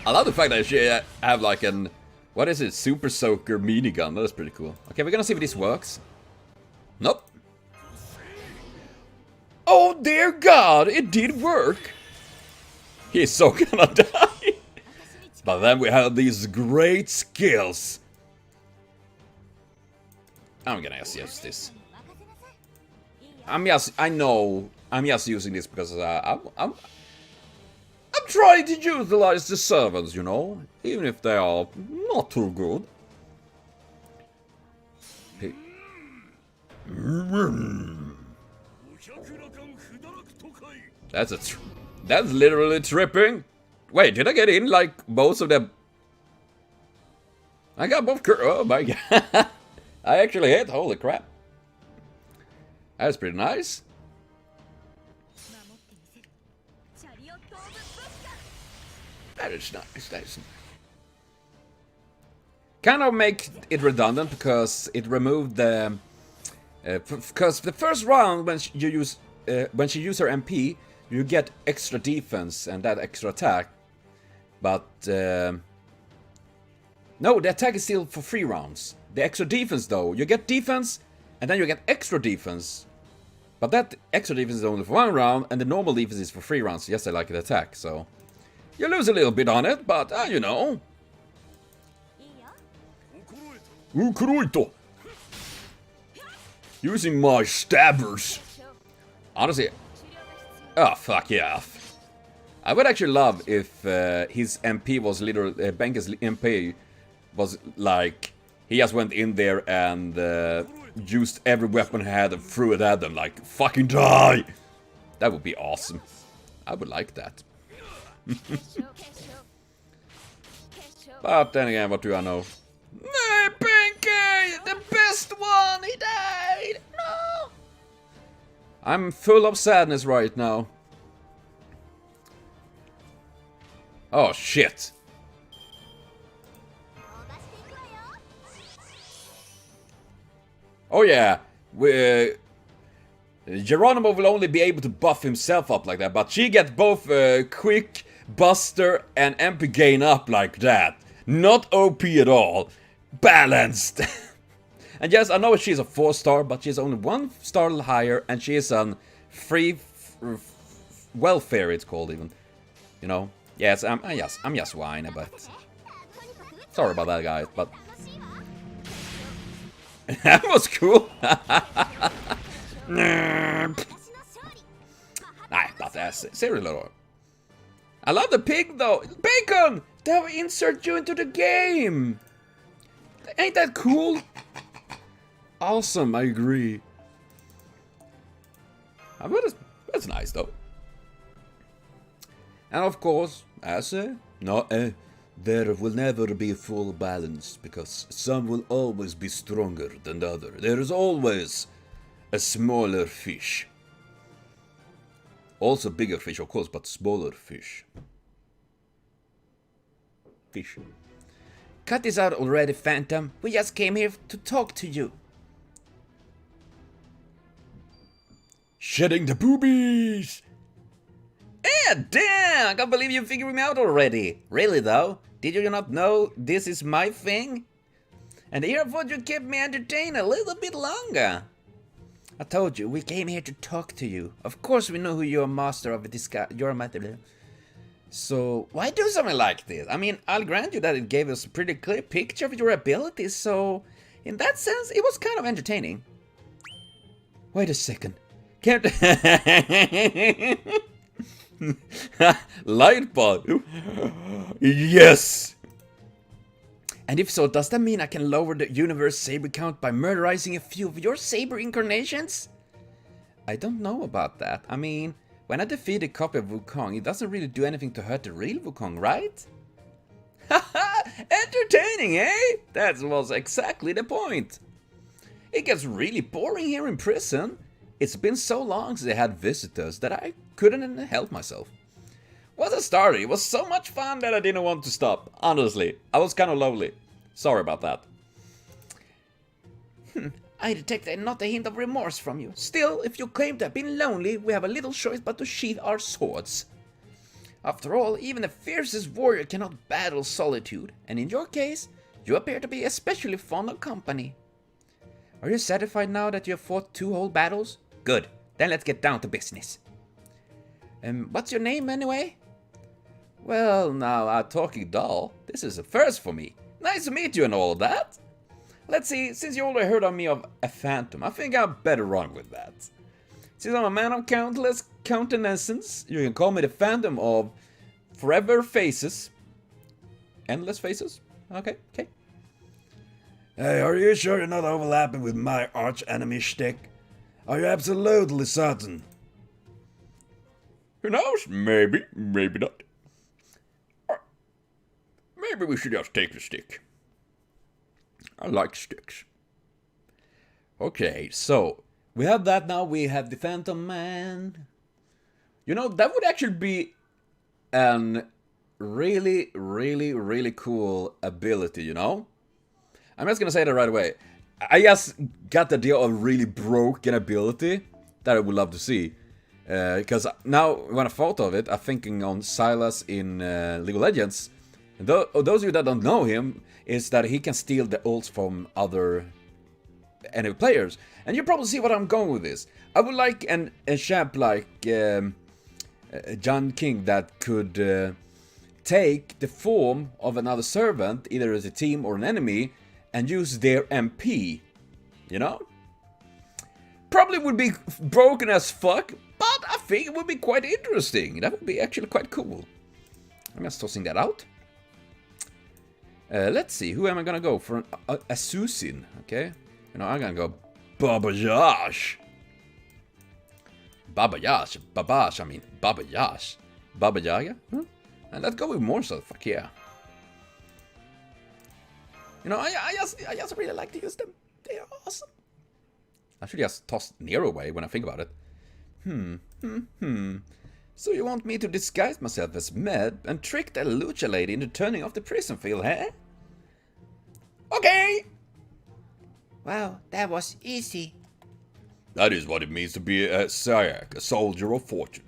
I love the fact that she have like an... What is it? Super Soaker minigun. That is pretty cool. Okay, we're gonna see if this works. Nope. Oh dear god, it did work. He's so gonna die. But then we have these great skills. I'm gonna just use this. I'm just using this because I'm trying to utilize the servants, you know, even if they are not too good. Hey. That's literally tripping. Wait, did I get in like both of them? I got both. Oh my god! I actually hit. Holy crap! That's pretty nice. That is nice. That is nice. Kind of make it redundant because it removed the. Because the first round when she use her MP, you get extra defense and that extra attack. But no, the attack is still for 3 rounds. the extra defense though. You get defense, and then you get extra defense. But that extra defense is only for 1 round, and the normal defense is for 3 rounds. Yes, I like the attack, so... You lose a little bit on it, but, you know... Ukuroito! Using my stabbers! Honestly... Oh, fuck yeah. I would actually love if his MP was literally... Benke's MP was like... He just went in there and used every weapon he had and threw it at them like, fucking die! That would be awesome. I would like that. But then again, what do I know? No, Benke! The best one! He died! No! I'm full of sadness right now. Oh, shit. Oh yeah, Geronimo will only be able to buff himself up like that, but she gets both quick, buster, and MP gain up like that. Not OP at all. Balanced. And yes, I know she's a 4-star, but she's only 1 star higher, and she is on free welfare, it's called even. You know? Yes, I'm just whining, but... Sorry about that, guys, but... That was cool. Nah, but that's seriously. I love the pig though. Bacon! That will insert you into the game. Ain't that cool? Awesome, I agree. That's nice though. And of course, as there will never be full balance, because some will always be stronger than the other. There is always a smaller fish. Also bigger fish, of course, but smaller fish. Cut this out already, Phantom. We just came here to talk to you. Shedding the boobies! Damn! I can't believe you figured me out already. Really though? Did you not know this is my thing? And here I thought you kept me entertained a little bit longer. I told you, we came here to talk to you. Of course we know who you're master of this guy. You're a master. So, why do something like this? I mean, I'll grant you that it gave us a pretty clear picture of your abilities, so... In that sense, it was kind of entertaining. Wait a second. Can't... Light bulb. Yes! And if so, does that mean I can lower the universe saber count by murderizing a few of your saber incarnations? I don't know about that. I mean, when I defeat a copy of Wukong, it doesn't really do anything to hurt the real Wukong, right? Haha! Entertaining, eh? That was exactly the point. It gets really boring here in prison. It's been so long since I had visitors that I couldn't help myself. Once I started, it was so much fun that I didn't want to stop. Honestly, I was kind of lonely. Sorry about that. I detected not a hint of remorse from you. Still, if you claim to have been lonely, we have a little choice but to sheath our swords. After all, even the fiercest warrior cannot battle solitude, and in your case, you appear to be especially fond of company. Are you satisfied now that you have fought 2 whole battles? Good, then let's get down to business. What's your name anyway? Well, now, talking doll, this is a first for me. Nice to meet you and all that. Let's see, since you already heard of me of a phantom, I think I'm better run with that. Since I'm a man of countless countenances, you can call me the Phantom of Forever Faces. Endless Faces? Okay. Hey, are you sure you're not overlapping with my arch enemy shtick? Are you absolutely certain? Who knows? Maybe, maybe not. Or maybe we should just take the stick. I like sticks. Okay, so we have that now. We have the Phantom Man. You know, that would actually be an really, really, really cool ability, you know? I'm just gonna say that right away. I just got the idea of really broken ability that I would love to see. Because now, when I thought of it, I'm thinking on Silas in League of Legends. Those of you that don't know him, is that he can steal the ults from other enemy players. And you probably see what I'm going with this. I would like a champ like John King that could take the form of another servant, either as a team or an enemy, and use their MP. You know? Probably would be broken as fuck, but I think it would be quite interesting. That would be actually quite cool. I'm just tossing that out. Let's see, who am I gonna go for? An Assassin, okay? You know, I'm gonna go Baba Yash. Baba Yash, Babash, I mean, Baba Yash. Baba Yaga? Huh? And let's go with more so, fuck yeah. You know, I just really like to use them. They are awesome. I should just toss Nero away when I think about it. So you want me to disguise myself as Med and trick that lucha lady into turning off the prison field, huh? Okay! Wow, that was easy. That is what it means to be a Sayak, a soldier of fortune.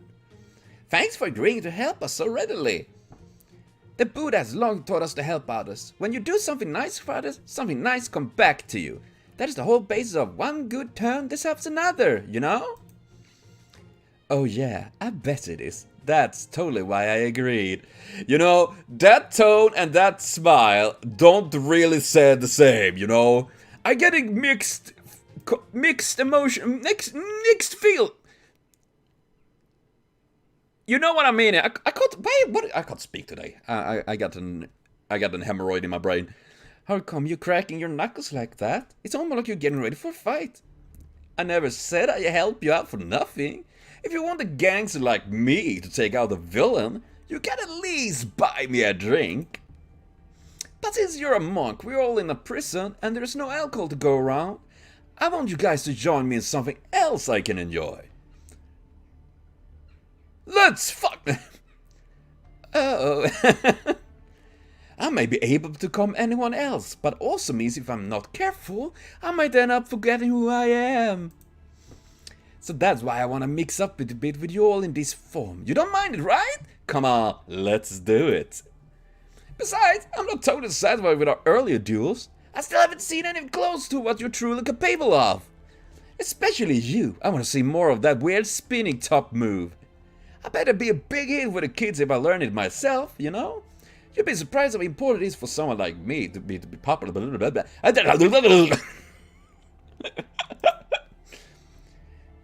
Thanks for agreeing to help us so readily. The Buddha has long taught us to help others. When you do something nice for others, something nice comes back to you. That is the whole basis of one good turn deserves another, you know? Oh yeah, I bet it is. That's totally why I agreed. You know, that tone and that smile don't really say the same, you know? I'm getting mixed emotion, mixed feel. You know what I mean? I can't speak today. I got an hemorrhoid in my brain. How come you're cracking your knuckles like that? It's almost like you're getting ready for a fight. I never said I'd help you out for nothing. If you want a gangster like me to take out a villain, you can at least buy me a drink. But since you're a monk, we're all in a prison and there's no alcohol to go around, I want you guys to join me in something else I can enjoy. Let's fuck. Oh. I may be able to become anyone else, but also means if I'm not careful, I might end up forgetting who I am. So that's why I want to mix up it a bit with you all in this form. You don't mind it, right? Come on, let's do it. Besides, I'm not totally satisfied with our earlier duels. I still haven't seen anything close to what you're truly capable of. Especially you. I want to see more of that weird spinning top move. I better be a big hit with the kids if I learn it myself, you know? You'd be surprised how important it is for someone like me to be popular.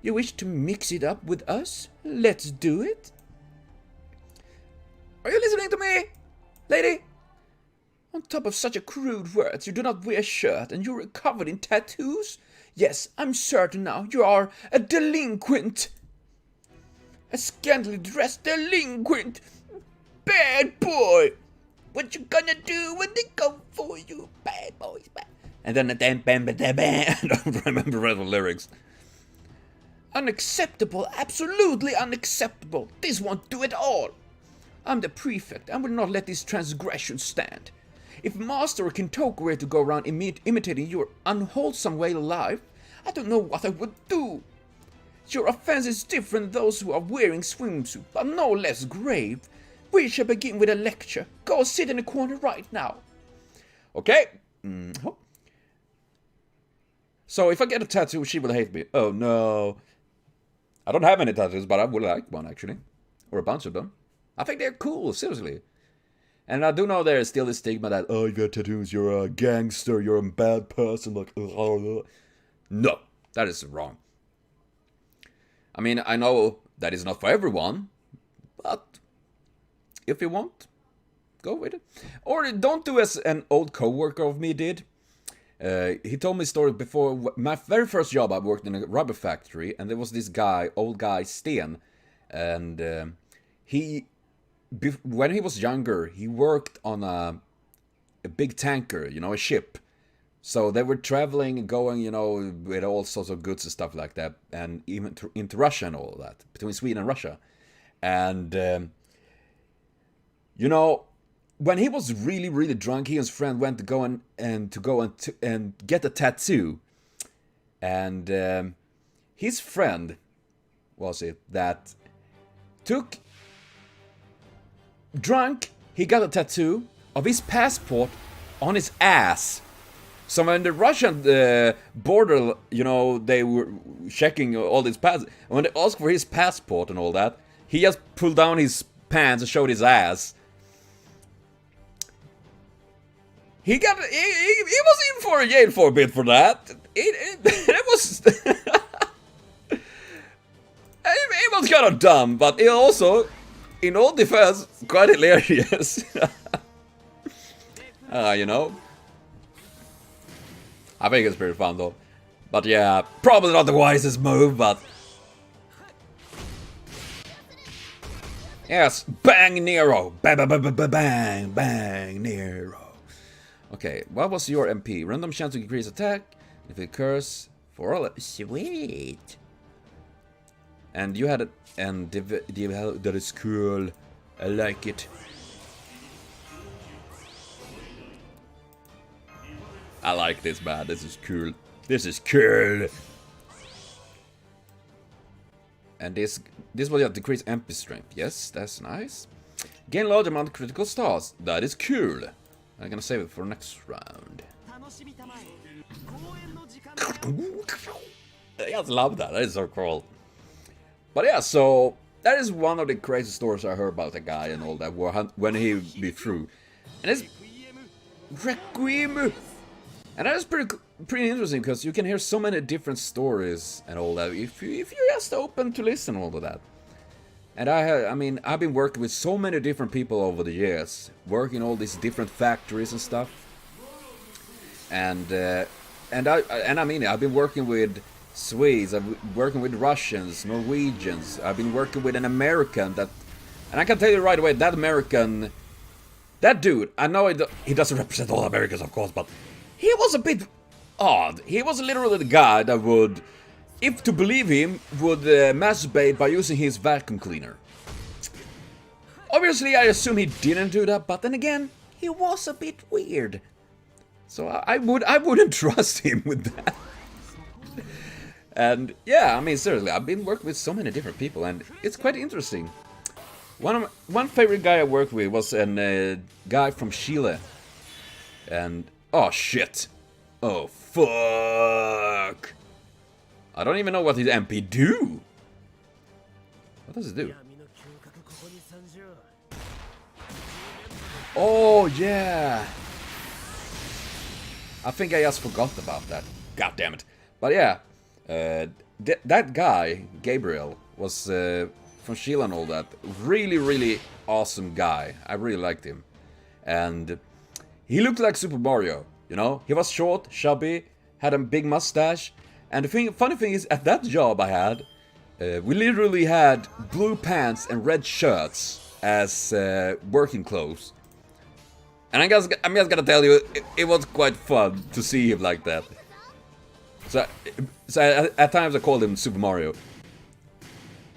You wish to mix it up with us? Let's do it. Are you listening to me, lady? On top of such a crude words, you do not wear a shirt and you're covered in tattoos? Yes, I'm certain now you are a delinquent. A scantily dressed delinquent. Bad boy. What you gonna do when they come for you, bad boys? And then I don't remember the rest of the lyrics. Unacceptable, absolutely unacceptable. This won't do at all. I'm the prefect and will not let this transgression stand. If Master or Kintoku were to go around imitating your unwholesome way of life, I don't know what I would do. Your offense is different than those who are wearing swimsuit, but no less grave. We shall begin with a lecture. Go sit in the corner right now. Okay. So if I get a tattoo, she will hate me. Oh no. I don't have any tattoos, but I would like one actually. Or a bunch of them. I think they're cool, seriously. And I do know there is still a stigma that, oh, you got tattoos, you're a gangster, you're a bad person, like, no, that is wrong. I mean, I know that is not for everyone, but if you want, go with it. Or don't do as an old co-worker of me did. He told me a story before. My very first job, I worked in a rubber factory, and there was this guy, old guy Sten, and when he was younger, he worked on a big tanker, you know, a ship. So they were traveling and going, you know, with all sorts of goods and stuff like that, and even into Russia and all of that, between Sweden and Russia. And, you know, when he was really, really drunk, he and his friend went to go and get a tattoo. And his friend, was it, that took... Drunk, he got a tattoo of his passport on his ass. So when the Russian border, you know, they were checking all his pass. When they asked for his passport and all that, he just pulled down his pants and showed his ass. He was in for a jail for a bit for that. It was it was kind of dumb, but it also, in all defense, quite hilarious. You know. I think it's pretty fun though. But yeah, probably not the wisest move, but... Yes, bang Nero! Bang, bang, bang, bang, bang, bang Nero. Okay, what was your MP? Random chance to increase attack. If it occurs for all... Sweet! And you had it... And that is cool. I like it. I like this, man. This is cool. This is cool. And this will just decrease MP strength. Yes, that's nice. Gain large amount of critical stars. That is cool. I'm gonna save it for next round. I just love that. That is so cool. But yeah, so that is one of the crazy stories I heard about the guy and all that when he be through. And it's Requiem. And that is pretty interesting because you can hear so many different stories and all that if you're just open to listen to all of that. And I mean, I've been working with so many different people over the years, working in all these different factories and stuff. And I mean, I've been working with Swedes, I've been working with Russians, Norwegians. I've been working with an American that, and I can tell you right away, that American, that dude, I know he doesn't represent all Americans, of course, but he was a bit odd. He was literally the guy that would, if to believe him, would masturbate by using his vacuum cleaner. Obviously, I assume he didn't do that, but then again, he was a bit weird. So I wouldn't trust him with that. And yeah, I mean, seriously, I've been working with so many different people, and it's quite interesting. One favorite guy I worked with was a guy from Chile, and oh shit, oh fuck, I don't even know what his MP do. What does it do? Oh yeah, I think I just forgot about that. God damn it. But yeah, that guy Gabriel was from Chile and all that. Really, really awesome guy. I really liked him, and he looked like Super Mario. You know, he was short, chubby, had a big mustache, and the funny thing is, at that job I had, we literally had blue pants and red shirts as working clothes. And I'm just gonna tell you, it was quite fun to see him like that. So at times I called him Super Mario.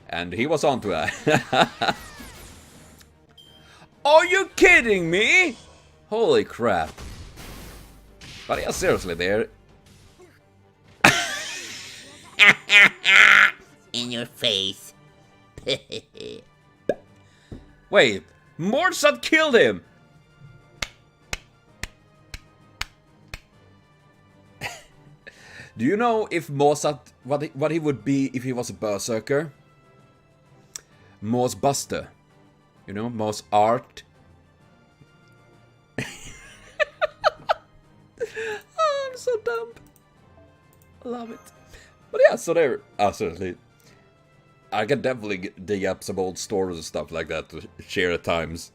And he was onto that. Are you kidding me? Holy crap. But yeah, seriously, there. In your face. Wait, Morsat killed him! Do you know if Morsat, what he would be if he was a berserker? Morse Buster. You know, Morse Art. Oh, I'm so dumb. I love it. But yeah, so there, absolutely. I can definitely dig up some old stories and stuff like that to share at times.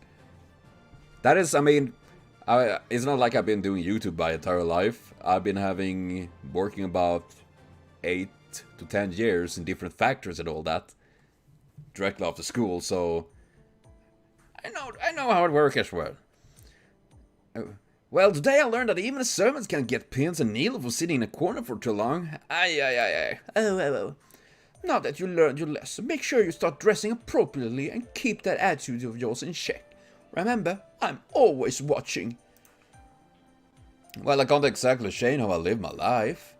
That is, I mean, it's not like I've been doing YouTube my entire life. I've been working about 8 to 10 years in different factories and all that. Directly after school, so I know how it works as well. Well, today I learned that even servants can get pins and needles for sitting in a corner for too long. Aye. Oh. Now that you learned your lesson, make sure you start dressing appropriately and keep that attitude of yours in check. Remember, I'm always watching. Well, I can't exactly shame how I live my life,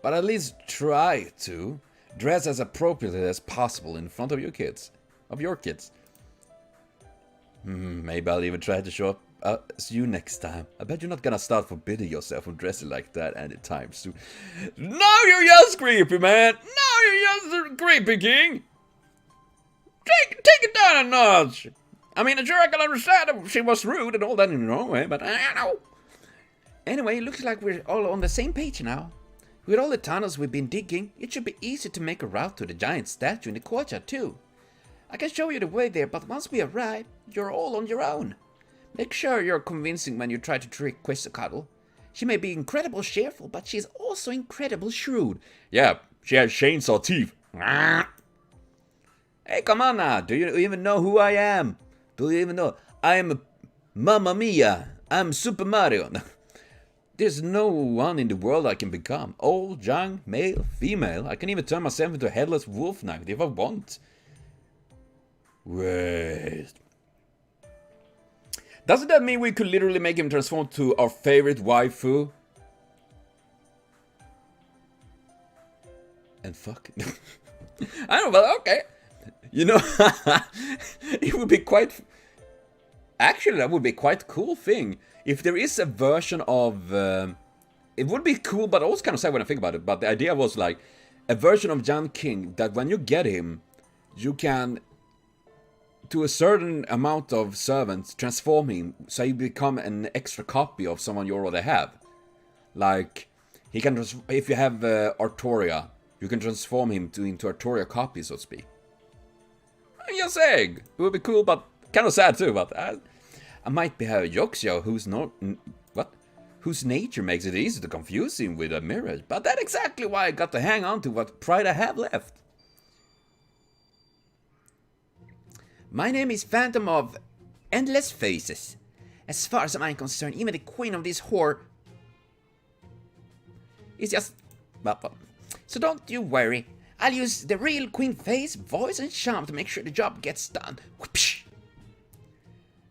but at least try to dress as appropriately as possible in front of your kids. Maybe I'll even try to show up see you next time. I bet you're not gonna start forbidding yourself from dressing like that anytime soon. Now you're just creepy, man! Now you're just creepy, King! Take it down a notch! I mean, sure, I can understand that she was rude and all that in her own way, but I don't know. Anyway, it looks like we're all on the same page now. With all the tunnels we've been digging, it should be easy to make a route to the giant statue in the courtyard too. I can show you the way there, but once we arrive, you're all on your own. Make sure you're convincing when you try to trick Quetzalcoatl. She may be incredibly cheerful, but she's also incredibly shrewd. Yeah, she has chainsaw teeth. Hey, come on now. Do you even know who I am? Do you even know? I am Mamma Mia. I'm Super Mario. There's no one in the world I can become. Old, young, male, female. I can even turn myself into a headless wolf now if I want. Wait. Doesn't that mean we could literally make him transform to our favorite waifu? And fuck. I don't know, but okay. You know, it would be quite... Actually, that would be quite a cool thing. If there is a version of... it would be cool, but also kind of sad when I think about it. But the idea was like, a version of John King, that when you get him, you can, to a certain amount of servants, transform him, so you become an extra copy of someone you already have. Like, he can, if you have Artoria, you can transform him into Artoria copy, so to speak. I'm just saying, it would be cool, but kind of sad too. But I might be have a Yoxio whose nature makes it easy to confuse him with a mirror. But that's exactly why I got to hang on to what pride I have left. My name is Phantom of Endless Faces. As far as I'm concerned, even the queen of this whore is just... So don't you worry. I'll use the real queen face, voice, and charm to make sure the job gets done. Whoopsh.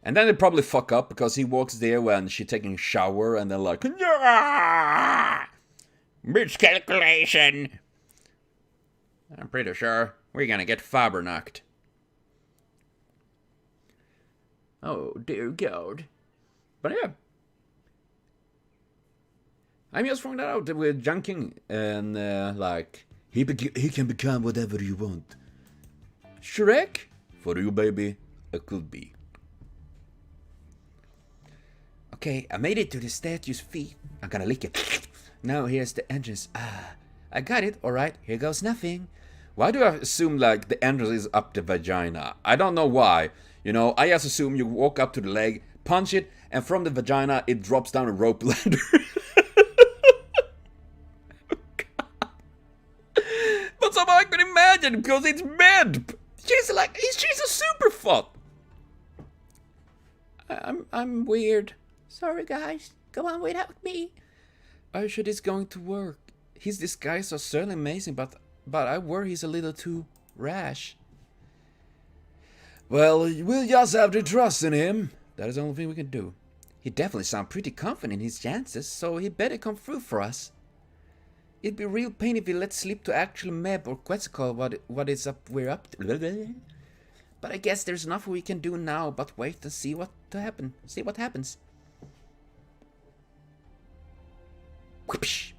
And then they probably fuck up because he walks there when she's taking a shower and they're like, yeah! Miscalculation. I'm pretty sure we're gonna get fabernacked. Oh dear God. But yeah. I'm just throwing that out with Junking and like... He can become whatever you want. Shrek? For you, baby, it could be. Okay, I made it to the statue's feet. I'm gonna lick it. Now here's the entrance. I got it. Alright, here goes nothing. Why do I assume like the entrance is up the vagina? I don't know why. You know, I just assume you walk up to the leg, punch it, and from the vagina it drops down a rope ladder. But somehow I could imagine because it's mid. She's a super fuck. I'm weird. Sorry guys, go on without me. Are you sure this is going to work? His disguise are certainly amazing, but I worry he's a little too rash. Well, we'll just have to trust in him. That is the only thing we can do. He definitely sounds pretty confident in his chances, so he better come through for us. It'd be real pain if we let slip to actual Meb or Quetzalcoatl we're up to. But I guess there's enough we can do now but wait and see what happens. Whoopsh.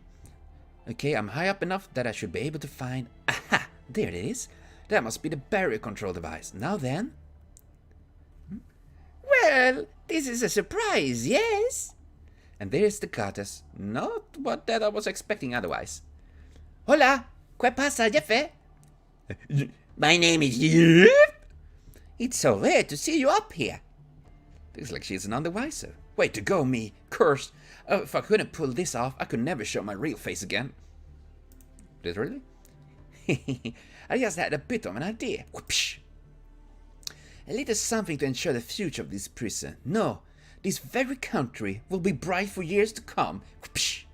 Okay, I'm high up enough that I should be able to find... Aha! There it is. That must be the barrier control device. Now then... Well, this is a surprise, yes? And there's the goddess. Not what that I was expecting otherwise. Hola! ¿Qué pasa, Jefe? My name is Jeff. It's so rare to see you up here. Looks like she's none the wiser. Way to go, me. Cursed. If I couldn't pull this off, I could never show my real face again. Literally? I just had a bit of an idea. Whoopsh. A little something to ensure the future of this prison. No, this very country will be bright for years to come. Whoopsh.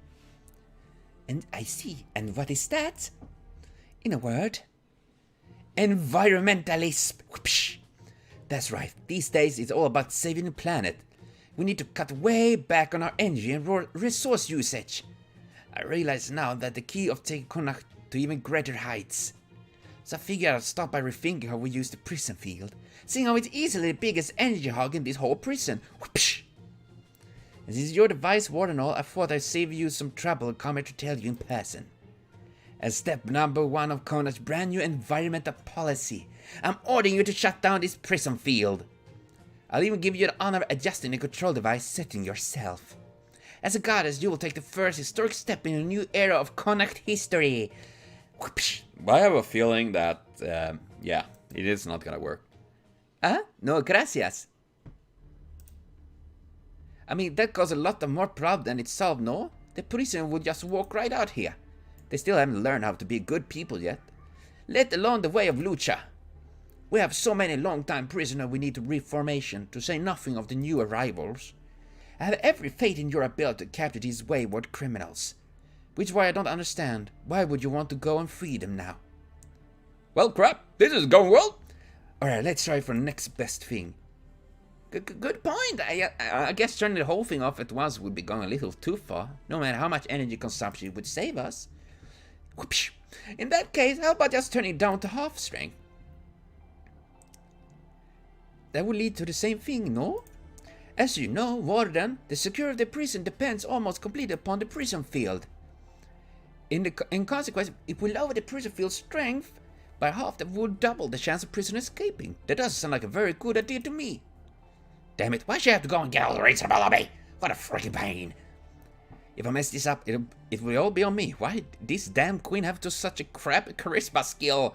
And I see. And what is that? In a word, environmentalism. Whoopsh. That's right. These days it's all about saving the planet. We need to cut way back on our energy and resource usage. I realize now that the key of taking Connacht to even greater heights. So I figured I'd start by rethinking how we use the prison field, seeing how it's easily the biggest energy hog in this whole prison. Whoopsh. And since you're the vice warden and all, I thought I'd save you some trouble and come here to tell you in person. As step number 1 of Konrad's brand new environmental policy, I'm ordering you to shut down this prison field. I'll even give you the honor of adjusting the control device setting yourself. As a goddess, you will take the first historic step in a new era of Connacht history. Whoopsh. I have a feeling that, yeah, it is not gonna work. No, gracias. I mean, that caused a lot of more problem than it solved, no? The prison would just walk right out here. They still haven't learned how to be good people yet. Let alone the way of lucha. We have so many long-time prisoners we need to reformation, to say nothing of the new arrivals. I have every faith in your ability to capture these wayward criminals. Which is why I don't understand. Why would you want to go and free them now? Well, crap, this is going well. Alright, let's try for the next best thing. Good point. I guess turning the whole thing off at once would be going a little too far, no matter how much energy consumption it would save us. Whoopsh. In that case, how about just turning it down to half strength? That would lead to the same thing, no? As you know, Warden, the security of the prison depends almost completely upon the prison field. In consequence, if we lower the prison field strength by half, that would double the chance of prisoners escaping. That doesn't sound like a very good idea to me. Damn it, why should I have to go and get all the rates about me? What a freaking pain. If I mess this up, it will all be on me. Why did this damn queen have to such a crap charisma skill?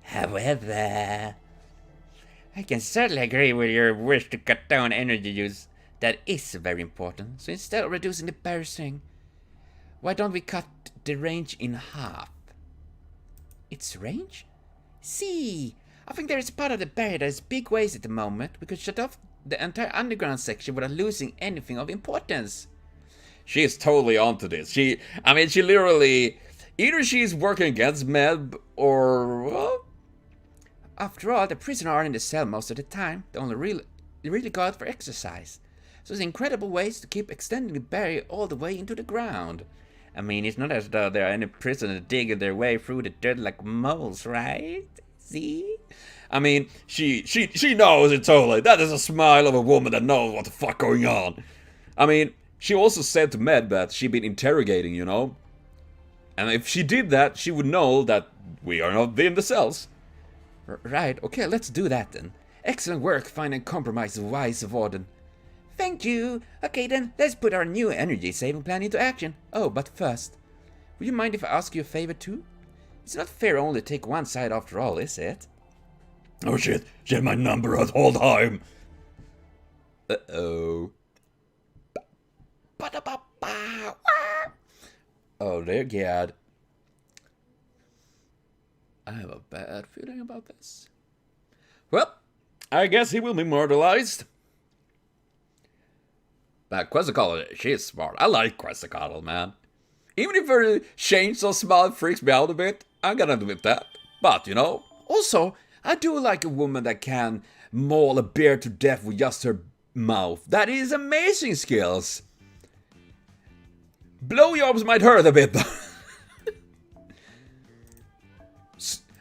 However, I can certainly agree with your wish to cut down energy use. That is very important. So instead of reducing the barrier strength, why don't we cut the range in half? Its range? See, I think there is part of the barrier that is big waste at the moment. We could shut off the entire underground section without losing anything of importance. She is totally onto this. She literally, either she's working against Meb or, well, after all, the prisoners are in the cell most of the time. They only really go out for exercise. So it's incredible ways to keep extending the barrier all the way into the ground. I mean, it's not as though there are any prisoners digging their way through the dirt like moles, right? See? I mean, she knows it totally. That is a smile of a woman that knows what the fuck going on. I mean, she also said to Med that she'd been interrogating, you know? And if she did that, she would know that we are not in the cells. Right, okay, let's do that then. Excellent work finding compromise, wise warden. Thank you. Okay then, let's put our new energy saving plan into action. Oh, but first, would you mind if I ask you a favor too? It's not fair only to take one side after all, is it? Oh shit, she had my number at all time. Uh-oh. Oh, dear God. I have a bad feeling about this. Well, I guess he will be immortalized. But Quetzalcoatl, she is smart. I like Quetzalcoatl, man. Even if her change so small freaks me out a bit, I'm gonna admit that. But, you know, also, I do like a woman that can maul a bear to death with just her mouth. That is amazing skills. Blowjobs might hurt a bit, though.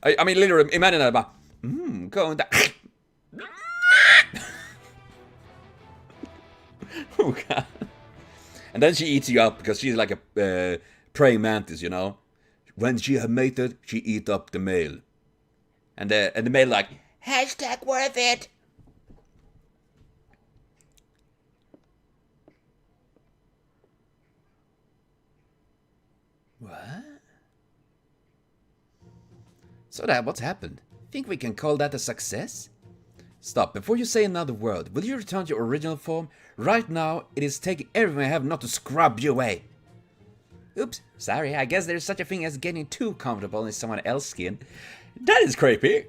I mean, literally, imagine that about, going down. Oh, God. And then she eats you up because she's like a praying mantis, you know. When she had mated, she eat up the male. And the male like, # worth it. what? So that what's happened? Think we can call that a success? Stop, before you say another word, will you return to your original form? Right now, it is taking everything I have not to scrub you away. Oops, sorry, I guess there's such a thing as getting too comfortable in someone else's skin. That is creepy.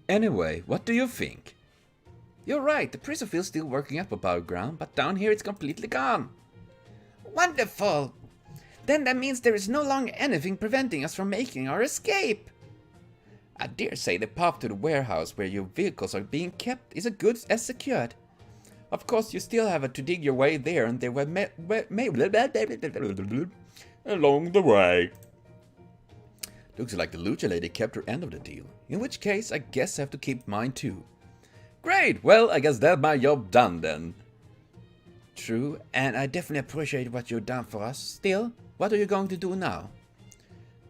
Anyway, what do you think? You're right, the prison field's still working up above ground, but down here it's completely gone. Wonderful! Then that means there is no longer anything preventing us from making our escape. I dare say the path to the warehouse where your vehicles are being kept is as good as secured. Of course, you still have to dig your way there, and there were along the way. Looks like the lucha lady kept her end of the deal. In which case, I guess I have to keep mine too. Great! Well, I guess that's my job done then. True, and I definitely appreciate what you've done for us. Still, what are you going to do now?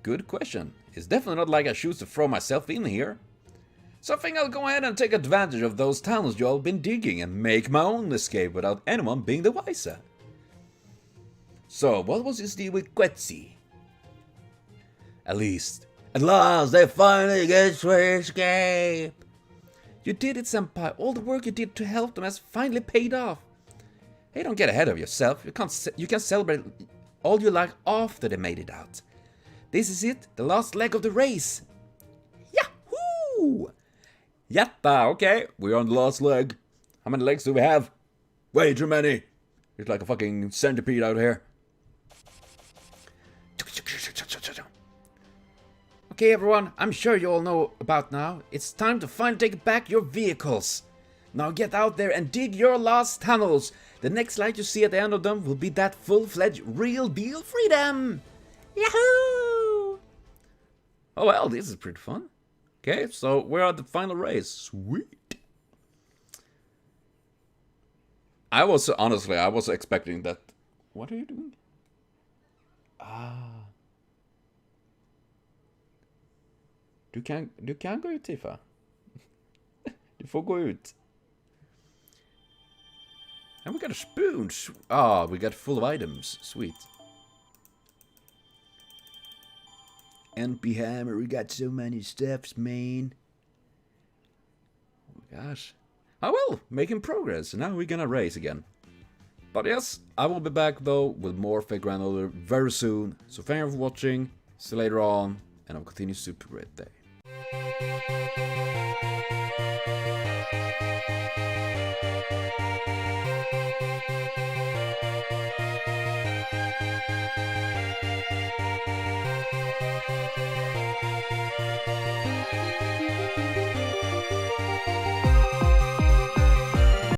Good question. It's definitely not like I choose to throw myself in here. So I think I'll go ahead and take advantage of those tunnels you all been digging and make my own escape without anyone being the wiser. So, what was this deal with Quetzi? At last they finally get to escape. You did it, Senpai. All the work you did to help them has finally paid off. Hey, don't get ahead of yourself. You can celebrate all you like after they made it out. This is it, the last leg of the race. Yahoo! Yatta, okay, we're on the last leg. How many legs do we have? Way too many. It's like a fucking centipede out here. Okay, everyone, I'm sure you all know about now. It's time to finally take back your vehicles. Now get out there and dig your last tunnels. The next light you see at the end of them will be that full-fledged real deal freedom. Yahoo! Oh well, this is pretty fun. Okay, so we're at the final race. Sweet. I was expecting that. What are you doing? Du kan gå ut, Tifa. Du får gå ut. And we got a spoon. We got full of items. Sweet. NP Hammer, we got so many stuffs, man. Oh my gosh. Oh well, making progress. Now we're gonna race again. But yes, I will be back though with more Fake Grand Order very soon. So thank you for watching. See you later on, and I'll continue super great day.